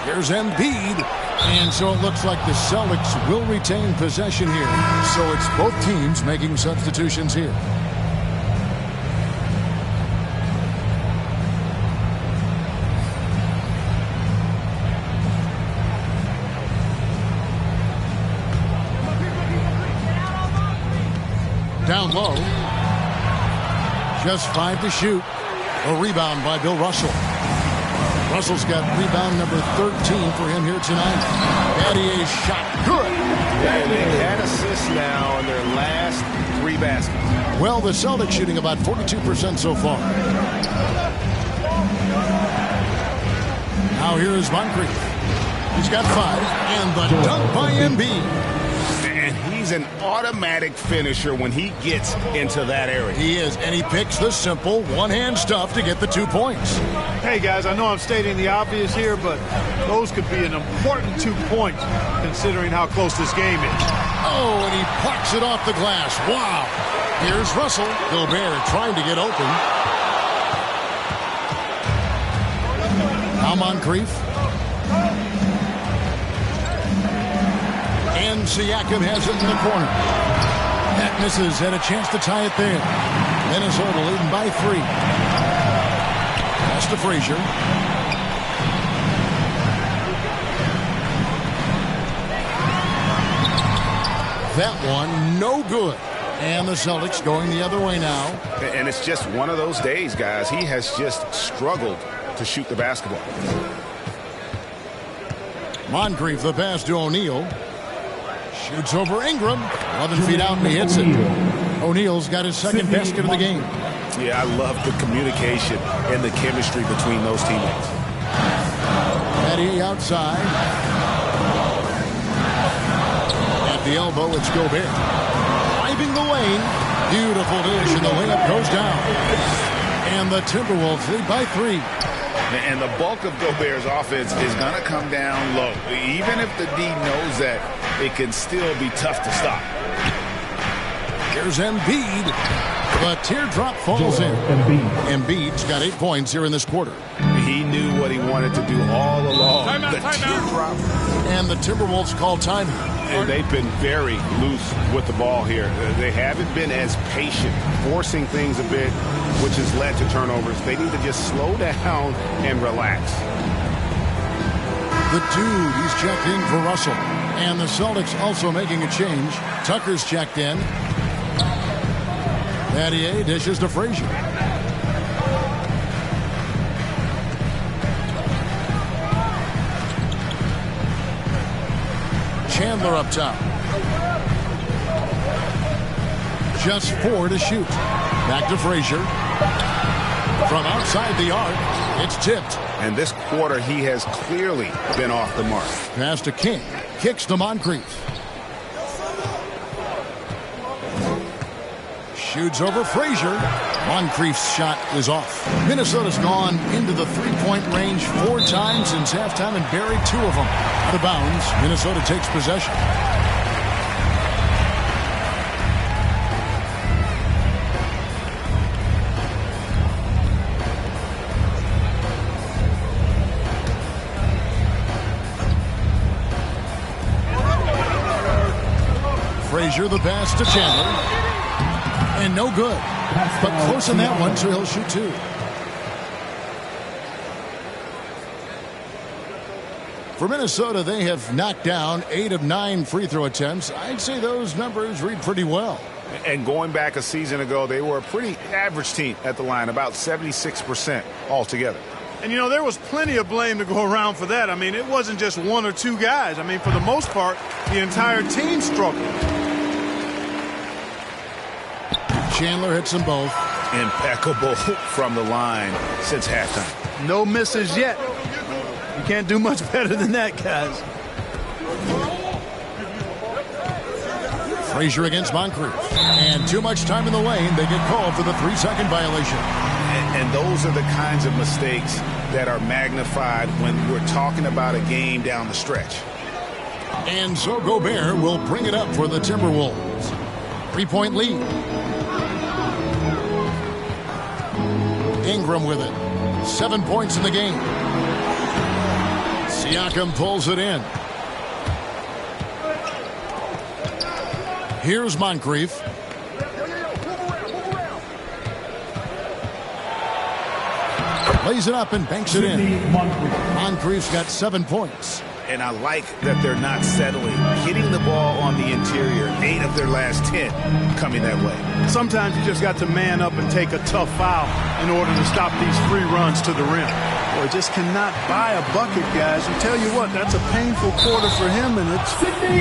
Here's Embiid. And so it looks like the Celtics will retain possession here. So it's both teams making substitutions here. Down low. Just 5 to shoot. A rebound by Bill Russell. Russell's got rebound number 13 for him here tonight. Battier's shot good. And they had assists now in their last 3 baskets. Well, the Celtics shooting about 42% so far. Now here is Moncrief. He's got 5. And the dunk by Embiid. And he's an automatic finisher when he gets into that area. He is, and he picks the simple one-hand stuff to get the 2 points. Hey, guys, I know I'm stating the obvious here, but those could be an important 2 points considering how close this game is. Oh, and he parks it off the glass. Wow. Here's Russell. Gobert trying to get open. Now Moncrief. And Siakam has it in the corner. That misses, and a chance to tie it there. Minnesota leading by 3. Pass to Frazier. That one, no good. And the Celtics going the other way now. And it's just one of those days, guys. He has just struggled to shoot the basketball. Moncrief, the pass to O'Neal. Shoots over Ingram. 11 feet out, and he hits it. O'Neal's got his second basket of the game. Yeah, I love the communication and the chemistry between those teammates. Battier outside. At the elbow, it's Gobert. Driving the lane. Beautiful dish, and the layup goes down. And the Timberwolves lead by 3. And the bulk of Gobert's offense is going to come down low. Even if the D knows that, it can still be tough to stop. Here's Embiid. The teardrop falls in. Embiid's got 8 points here in this quarter. He knew what he wanted to do all along. The teardrop. And the Timberwolves call time. And they've been very loose with the ball here. They haven't been as patient, forcing things a bit, which has led to turnovers. They need to just slow down and relax. The dude, he's checked in for Russell. And the Celtics also making a change. Tucker's checked in. Battier dishes to Frazier. Chandler up top. Just 4 to shoot. Back to Frazier. From outside the arc, it's tipped. And this quarter, he has clearly been off the mark. Pass to King. Kicks to Moncrief. Shoots over Frazier. Moncrief's shot is off. Minnesota's gone into the three-point range 4 times since halftime and buried 2 of them. Out of bounds, Minnesota takes possession. Frazier, the pass to Chandler. And no good. But close on that one, so he'll shoot 2. For Minnesota, they have knocked down 8 of 9 free throw attempts. I'd say those numbers read pretty well. And going back a season ago, they were a pretty average team at the line, about 76% altogether. And, you know, there was plenty of blame to go around for that. I mean, it wasn't just 1 or 2 guys. I mean, for the most part, the entire team struggled. Chandler hits them both. Impeccable from the line since halftime. No misses yet. You can't do much better than that, guys. Frazier against Moncrief. And too much time in the lane. They get called for the 3-second violation. And those are the kinds of mistakes that are magnified when we're talking about a game down the stretch. And so Gobert will bring it up for the Timberwolves. 3-point lead. Ingram with it. 7 points in the game. Siakam pulls it in. Here's Moncrief. Lays it up and banks it in. Moncrief's got 7 points. And I like that they're not settling. Hitting the ball on the interior, 8 of their last 10 coming that way. Sometimes you just got to man up and take a tough foul in order to stop these free runs to the rim. Or just cannot buy a bucket, guys. And tell you what, that's a painful quarter for him, and it's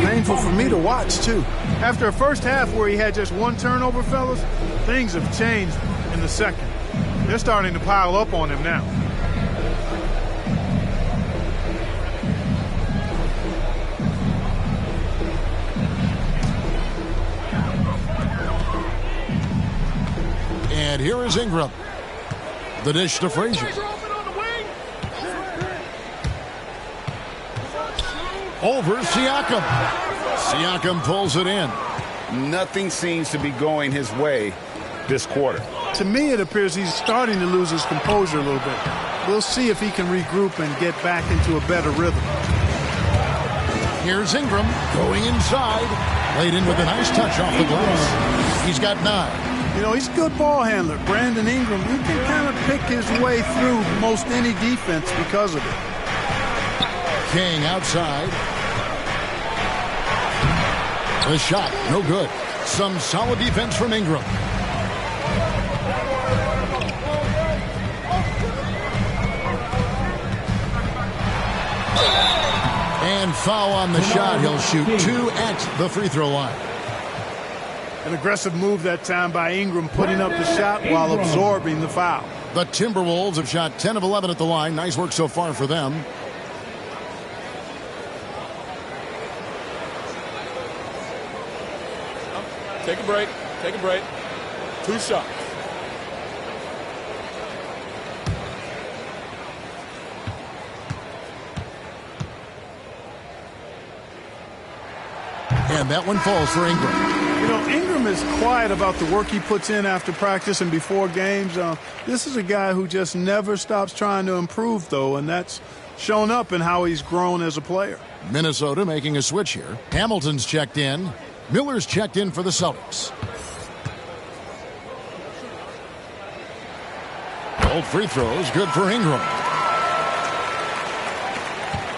painful for me to watch, too. After a first half where he had just 1 turnover, fellas, things have changed in the second. They're starting to pile up on him now. And here is Ingram. The dish to Frazier. Over Siakam. Siakam pulls it in. Nothing seems to be going his way this quarter. To me, it appears he's starting to lose his composure a little bit. We'll see if he can regroup and get back into a better rhythm. Here's Ingram going inside. Laid in with a nice touch off the glass. He's got 9. You know, he's a good ball handler. Brandon Ingram, he can kind of pick his way through most any defense because of it. King outside. The shot, no good. Some solid defense from Ingram. And foul on the shot. He'll shoot 2 at the free throw line. An aggressive move that time by Ingram, putting up the shot while absorbing the foul. The Timberwolves have shot 10 of 11 at the line. Nice work so far for them. Take a break. Take a break. 2 shots. And that one falls for Ingram. You know, Ingram is quiet about the work he puts in after practice and before games. This is a guy who just never stops trying to improve, though, and that's shown up in how he's grown as a player. Minnesota making a switch here. Hamilton's checked in. Miller's checked in for the Celtics. Both free throws good for Ingram.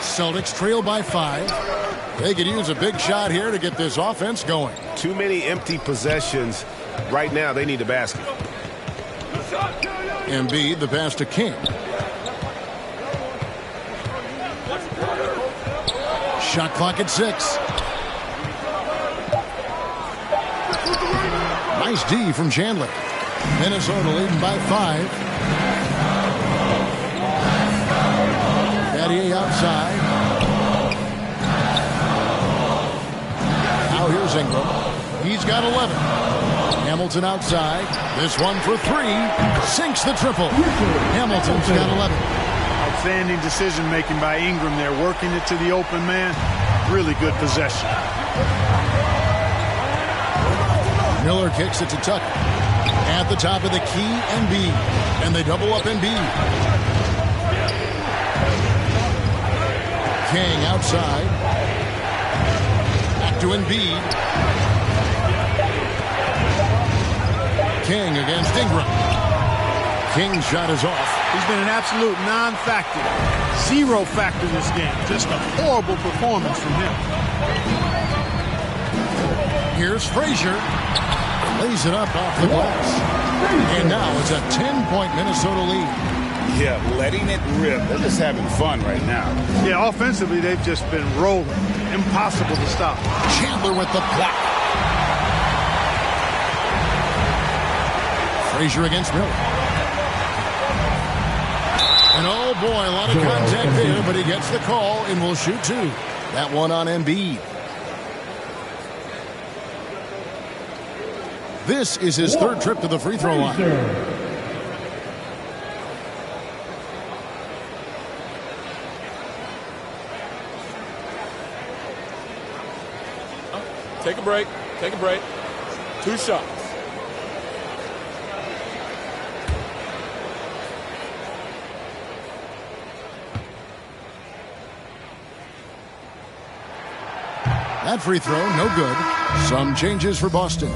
Celtics trail by 5. They could use a big shot here to get this offense going. Too many empty possessions. Right now, they need a basket. Embiid, the pass to King. Shot clock at 6. Nice D from Chandler. Minnesota leading by 5. Battier outside. Now here's Ingram. He's got 11. Hamilton outside. This one for 3. Sinks the triple. Hamilton's got 11. Outstanding decision-making by Ingram there, working it to the open man. Really good possession. Miller kicks it to Tucker. At the top of the key, Embiid. And they double up Embiid. King outside. Back to Embiid. King against Ingram. King's shot is off. He's been an absolute non-factor. Zero factor this game. Just a horrible performance from him. Here's Frazier. Lays it up off the glass. And now it's a 10-point Minnesota lead. Yeah, letting it rip. They're just having fun right now. Yeah, offensively, they've just been rolling. Impossible to stop. Chandler with the block. Frazier against Miller. And oh boy, a lot of contact there, but he gets the call and will shoot 2. That one on Embiid. This is his 3rd trip to the free throw line. Take a break. Take a break. 2 shots. That free throw, no good. Some changes for Boston.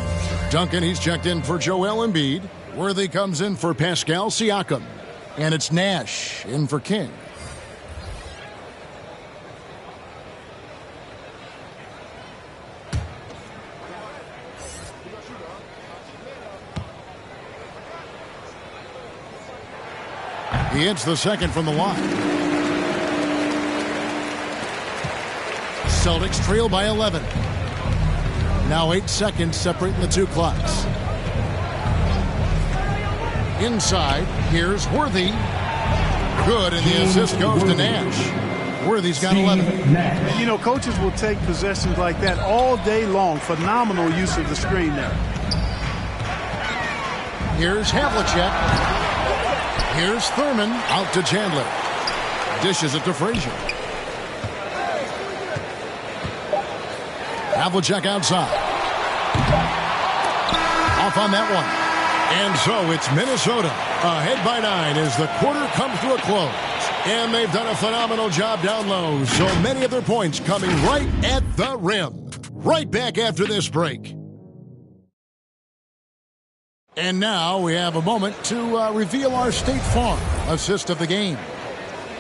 Duncan, he's checked in for Joel Embiid. Worthy comes in for Pascal Siakam. And it's Nash in for King. He hits the second from the line. Celtics trail by 11. Now 8 seconds separating the 2 clocks. Inside, here's Worthy. Good, and the assist goes to Nash. Worthy's got 11. And you know, coaches will take possessions like that all day long. Phenomenal use of the screen there. Here's Havlicek. Here's Thurman out to Chandler. Dishes it to Frazier. Havlicek outside. Off on that one. And so it's Minnesota ahead by 9 as the quarter comes to a close. And they've done a phenomenal job down low. So many of their points coming right at the rim. Right back after this break. And now we have a moment to reveal our State Farm assist of the game.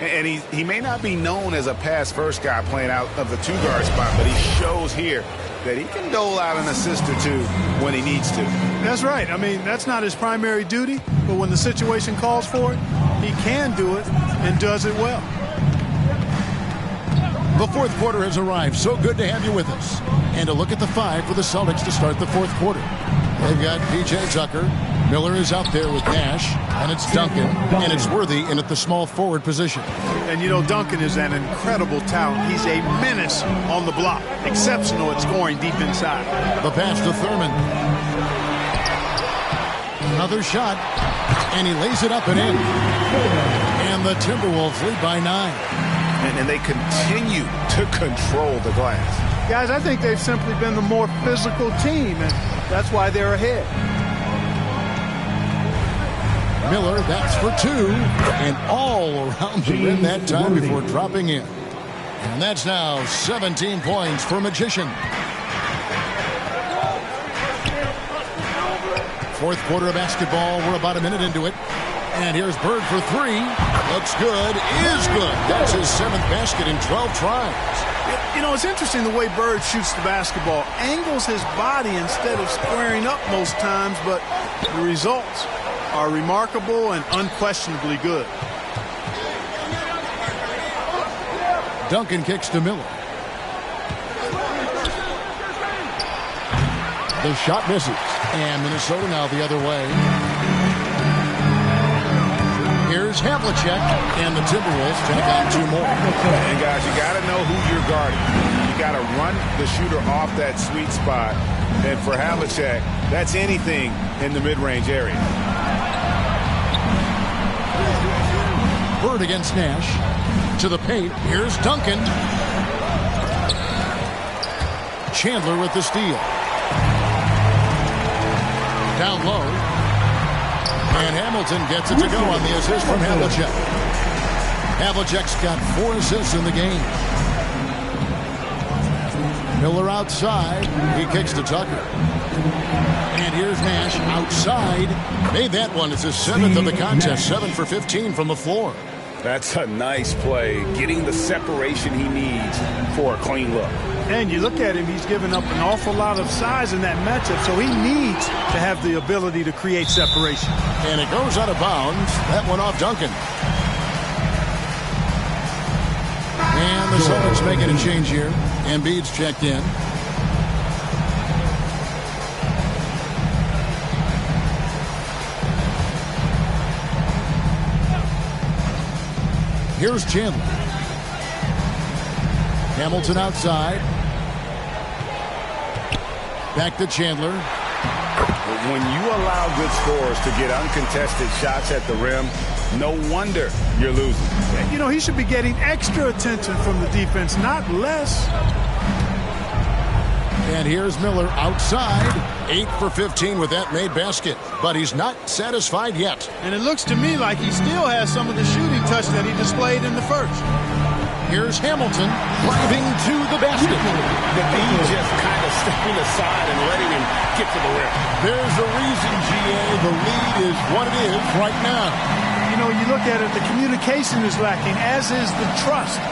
And he may not be known as a pass-first guy playing out of the 2-guard spot, but he shows here that he can dole out an assist or 2 when he needs to. That's right. I mean, that's not his primary duty, but when the situation calls for it, he can do it and does it well. The 4th quarter has arrived. So good to have you with us. And a look at the 5 for the Celtics to start the 4th quarter. They've got P.J. Tucker. Miller is out there with Nash. And it's Duncan. And it's Worthy in at the small forward position. And, you know, Duncan is an incredible talent. He's a menace on the block. Exceptional at scoring deep inside. The pass to Thurman. Another shot. And he lays it up and in. And the Timberwolves lead by 9. And they continue to control the glass. Guys, I think they've simply been the more physical team, and that's why they're ahead. Miller, that's for 2. And all around the rim that time before dropping in. And that's now 17 points for Magician. 4th quarter of basketball. We're about a minute into it. And here's Bird for 3. Looks good. Is good. That's his 7th basket in 12 tries. You know, it's interesting the way Bird shoots the basketball. Angles his body instead of squaring up most times, but the results are remarkable and unquestionably good. Duncan kicks to Miller. The shot misses. And Minnesota now the other way. Here's Havlicek, and the Timberwolves take on 2 more. And guys, you got to know who you're guarding. You got to run the shooter off that sweet spot. And for Havlicek, that's anything in the mid-range area. Bird against Nash. To the paint. Here's Duncan. Chandler with the steal. Down low. And Hamilton gets it to go on the assist from Havlicek. Havlicek's got 4 assists in the game. Miller outside. He kicks to Tucker. And here's Nash outside. Made that one. It's his 7th of the contest. 7 for 15 from the floor. That's a nice play. Getting the separation he needs for a clean look. And you look at him, he's given up an awful lot of size in that matchup, so he needs to have the ability to create separation. And it goes out of bounds. That one off Duncan. And the Celtics making a change here. Embiid's checked in. Here's Chandler. Hamilton outside. Back to Chandler. When you allow good scorers to get uncontested shots at the rim, no wonder you're losing. You know, he should be getting extra attention from the defense, not less. And here's Miller outside. 8 for 15 with that made basket. But he's not satisfied yet. And it looks to me like he still has some of the shooting touch that he displayed in the first. Here's Hamilton driving to the basket. The D just kind of stepping aside and letting him get to the rim. There's a reason, GA. The lead is what it is right now. You know, you look at it, the communication is lacking, as is the trust.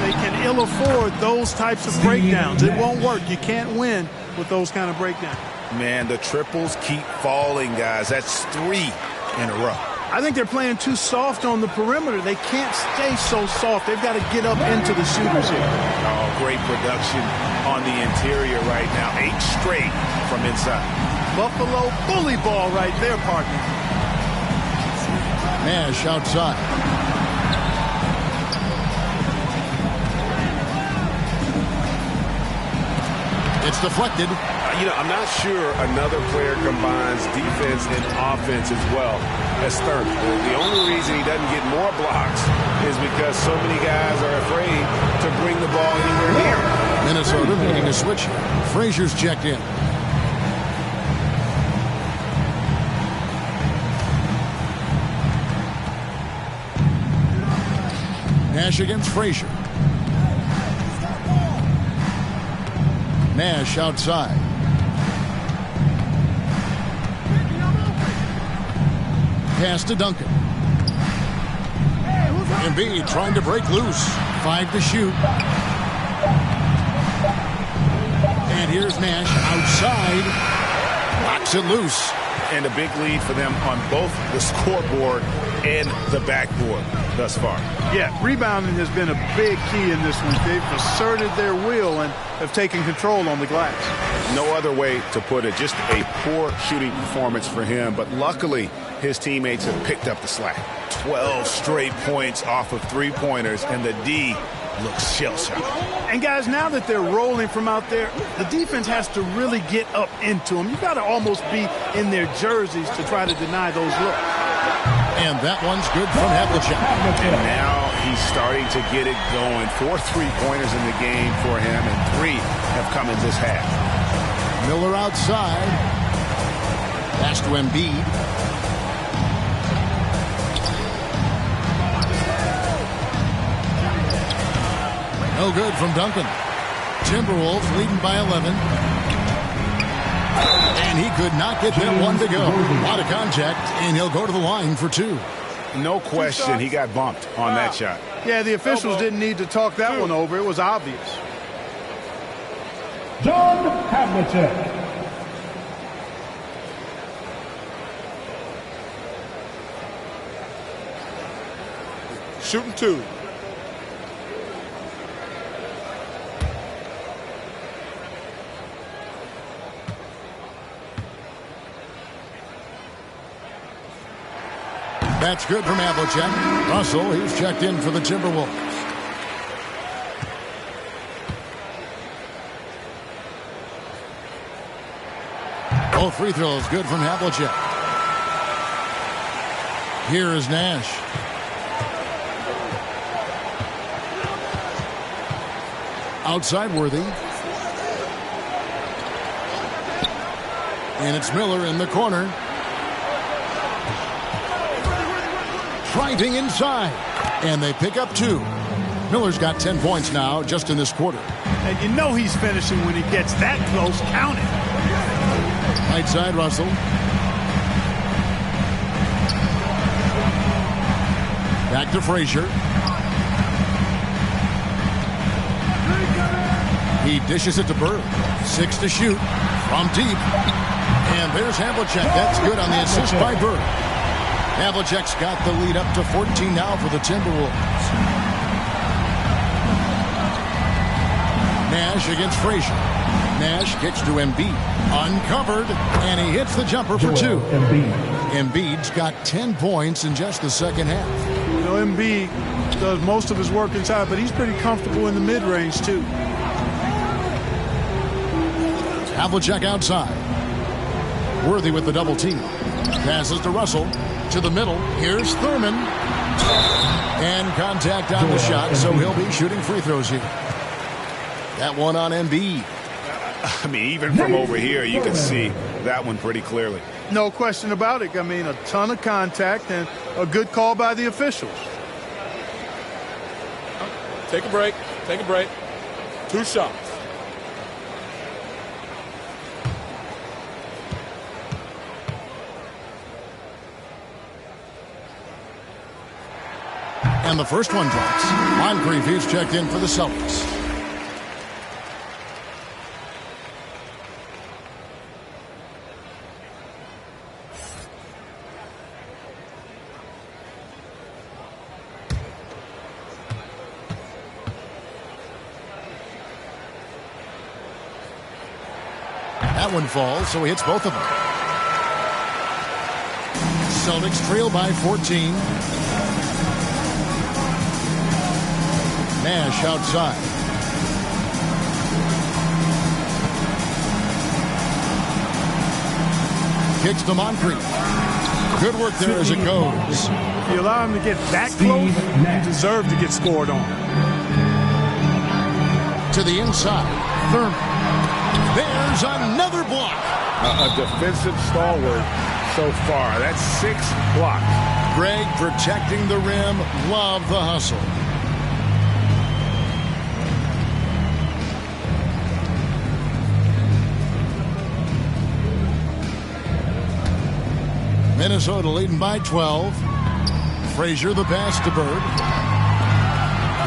They can ill afford those types of breakdowns. It won't work. You can't win with those kind of breakdowns. Man, the triples keep falling, guys. That's 3 in a row. I think they're playing too soft on the perimeter. They can't stay so soft. They've got to get up into the shooters here. Oh, great production on the interior right now. 8 straight from inside. Buffalo bully ball right there, partner. Nash outside. It's deflected. You know, I'm not sure another player combines defense and offense as well as Thurman. The only reason he doesn't get more blocks is because so many guys are afraid to bring the ball anywhere near him. Minnesota making a switch. Frazier's checked in. Nash against Frazier. Nash outside. Pass to Duncan. Embiid trying to break loose. 5 to shoot. And here's Nash outside. Knocks it loose. And a big lead for them on both the scoreboard and the backboard thus far. Yeah, rebounding has been a big key in this one. They've asserted their will and have taken control on the glass. No other way to put it. Just a poor shooting performance for him. But luckily, his teammates have picked up the slack. 12 straight points off of 3-pointers, and the D looks shell-shocked. And guys, now that they're rolling from out there, the defense has to really get up into them. You've got to almost be in their jerseys to try to deny those looks. And that one's good from Havlicek. And now he's starting to get it going. 4 3-pointers in the game for him, and 3 have come in this half. Miller outside. Pass to Embiid. No good from Duncan. Timberwolves leading by 11. And he could not get that one to go. A lot of contact, and he'll go to the line for 2. No question, he got bumped on that shot. Yeah, the officials didn't need to talk that one over. It was obvious. John Havlicek. Shooting 2. That's good from Havlicek. Russell, he's checked in for the Timberwolves. Both free throws good from Havlicek. Here is Nash. Outside Worthy. And it's Miller in the corner. Driving inside. And they pick up 2. Miller's got 10 points now just in this quarter. And you know he's finishing when he gets that close. Count it. Right side, Russell. Back to Frazier. He dishes it to Bird. 6 to shoot from deep. And there's Havlicek. That's good on the assist by Bird. Havlicek's got the lead up to 14 now for the Timberwolves. Nash against Frazier. Nash gets to Embiid. Uncovered. And he hits the jumper for 2. Embiid's got 10 points in just the second half. You know, Embiid does most of his work inside, but he's pretty comfortable in the mid-range, too. Havlicek outside. Worthy with the double team. Passes to Russell. To the middle. Here's Thurman. And contact on the shot, so he'll be shooting free throws here. That one on Embiid. I mean, even from over here, you can see that one pretty clearly. No question about it. I mean, a ton of contact and a good call by the officials. Take a break. Take a break. 2 shots. And the first one drops. Moncrief is checked in for the Celtics. That one falls, so he hits both of them. Celtics trail by 14. Nash outside. Kicks to Moncrief. Good work there as it goes. If you allow him to get that close, you deserve to get scored on. To the inside. Thurman. There's another block. A defensive stalwart so far. That's 6 blocks. Greg protecting the rim. Love the hustle. Minnesota leading by 12. Frazier the pass to Bird.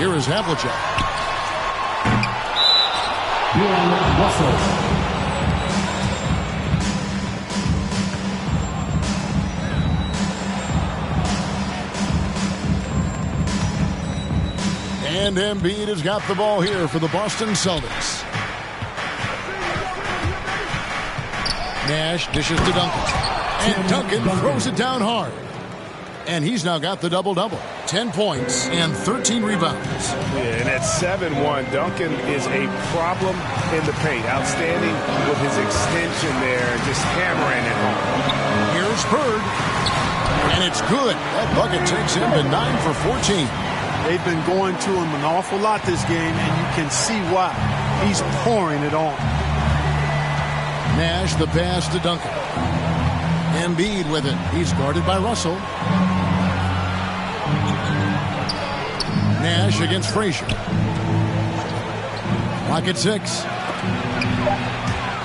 Here is Havlicek. And Embiid has got the ball here for the Boston Celtics. Nash dishes to Duncan. And Duncan throws it down hard. And he's now got the double-double. 10 points and 13 rebounds. Yeah, and at 7-1, Duncan is a problem in the paint. Outstanding with his extension there, just hammering it home. Here's Bird. And it's good. That bucket takes him to 9 for 14. They've been going to him an awful lot this game, and you can see why. He's pouring it on. Nash the pass to Duncan. Embiid with it. He's guarded by Russell. Nash against Frazier. Clock at 6.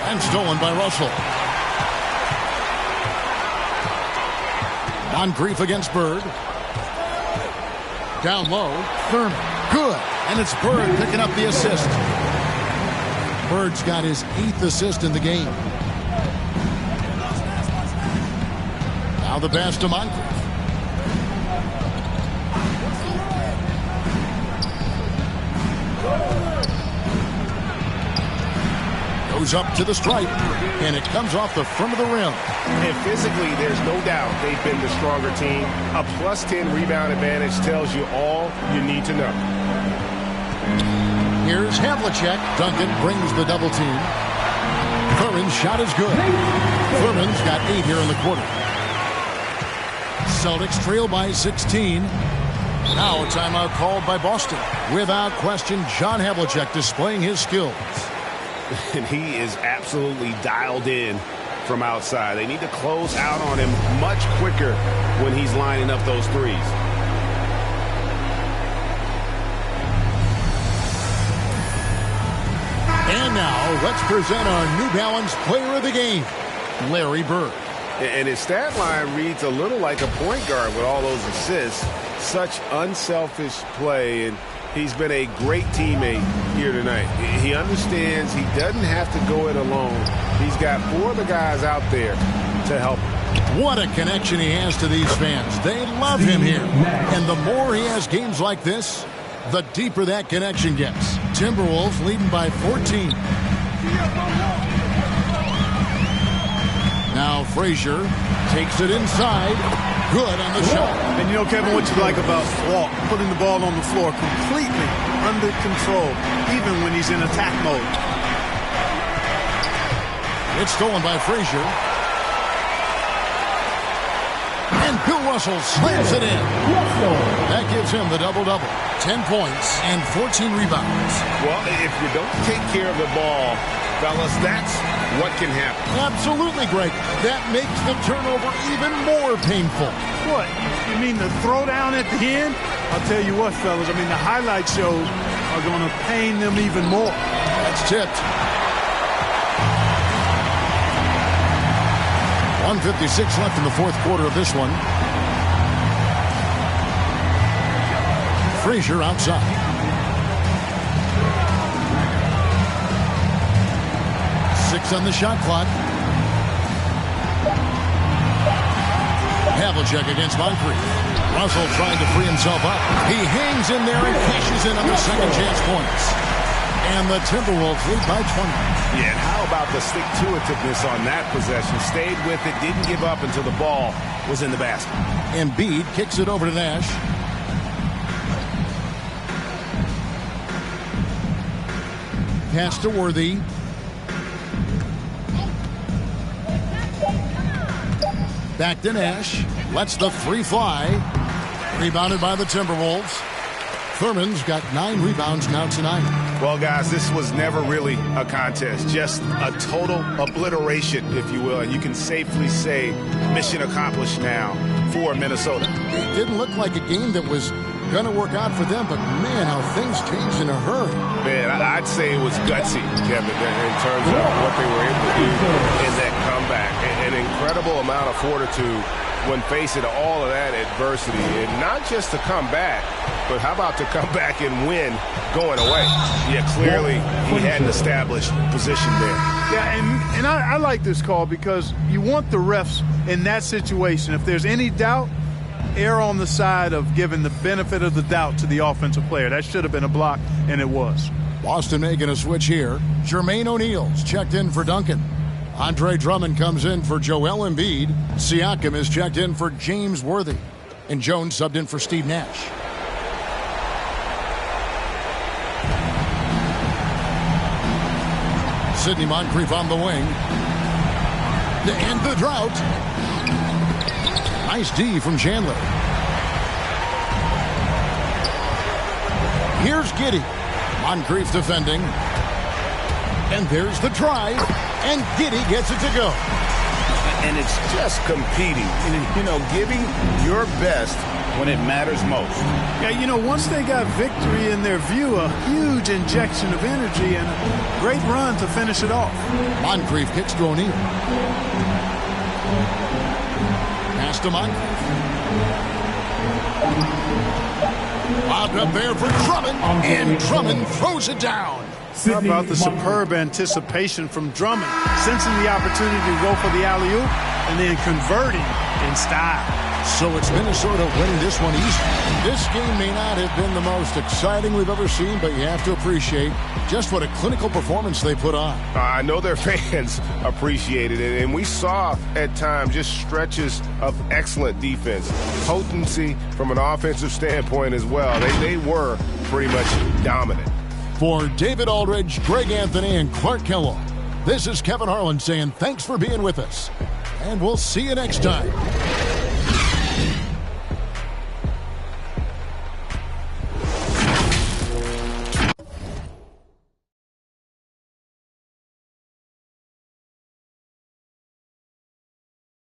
And stolen by Russell. Moncrief against Bird. Down low. Thurman. Good. And it's Bird picking up the assist. Bird's got his 8th assist in the game. Now the pass to Moncrief. Goes up to the stripe, and it comes off the front of the rim. And physically, there's no doubt they've been the stronger team. A plus 10 rebound advantage tells you all you need to know. Here's Havlicek. Duncan brings the double team. Thurman's shot is good. Thurman's got 8 here in the quarter. Celtics trail by 16. Now a timeout called by Boston. Without question, John Havlicek displaying his skills. And he is absolutely dialed in from outside. They need to close out on him much quicker when he's lining up those threes. And now let's present our New Balance player of the game, Larry Bird. And his stat line reads a little like a point guard with all those assists. Such unselfish play, and he's been a great teammate here tonight. He understands he doesn't have to go it alone. He's got 4 of the guys out there to help him. What a connection he has to these fans. They love him here. And the more he has games like this, the deeper that connection gets. Timberwolves leading by 14. Now Frazier takes it inside. Good on the shot. And you know, Kevin, what you like about Walt, putting the ball on the floor completely under control, even when he's in attack mode. It's stolen by Frazier. And Bill Russell slams it in. That gives him the double-double. 10 points and 14 rebounds. Well, if you don't take care of the ball, fellas, that's what can happen. Absolutely, Greg. That makes the turnover even more painful. What? You mean the throwdown at the end? I'll tell you what, fellas. I mean, the highlight shows are going to pain them even more. That's tipped. 1:56 left in the fourth quarter of this one. Frazier outside. On the shot clock. Havlicek against Moncrief. Russell trying to free himself up. He hangs in there and cashes in on the second chance points. And the Timberwolves lead by 20. Yeah, and how about the stick-to-itiveness on that possession? Stayed with it, didn't give up until the ball was in the basket. Embiid kicks it over to Nash. Pass to Worthy. Back to Nash. Lets the three fly. Rebounded by the Timberwolves. Thurman's got 9 rebounds now tonight. Well, guys, this was never really a contest. Just a total obliteration, if you will. And you can safely say mission accomplished now for Minnesota. It didn't look like a game that was going to work out for them, but, man, how things changed in a hurry. Man, I'd say it was gutsy, Kevin, in terms of what they were able to do in that comeback. An incredible amount of fortitude when facing all of that adversity. And not just to come back, but how about to come back and win going away? Yeah, clearly he had an established position there. Yeah, and I like this call because you want the refs in that situation. If there's any doubt, err on the side of giving the benefit of the doubt to the offensive player. That should have been a block, and it was. Boston making a switch here. Jermaine O'Neal's checked in for Duncan. Andre Drummond comes in for Joel Embiid. Siakam is checked in for James Worthy. And Jones subbed in for Steve Nash. Sidney Moncrief on the wing. To end the drought. Nice D from Chandler. Here's Giddey. Moncrief defending. And there's the drive. And Giddey gets it to go. And it's just competing. You know, giving your best when it matters most. Yeah, you know, once they got victory in their view, a huge injection of energy and a great run to finish it off. Moncrief kicks to O'Neal. Pass to Moncrief. Lobbed up there for Drummond. And Drummond throws it down. How about the superb anticipation from Drummond, sensing the opportunity to go for the alley-oop and then converting in style. So it's Minnesota winning this one easy. This game may not have been the most exciting we've ever seen, but you have to appreciate just what a clinical performance they put on. I know their fans appreciated it, and we saw at times just stretches of excellent defense. Potency from an offensive standpoint as well. They were pretty much dominant. For David Aldridge, Greg Anthony, and Clark Kellogg, this is Kevin Harlan saying thanks for being with us, and we'll see you next time.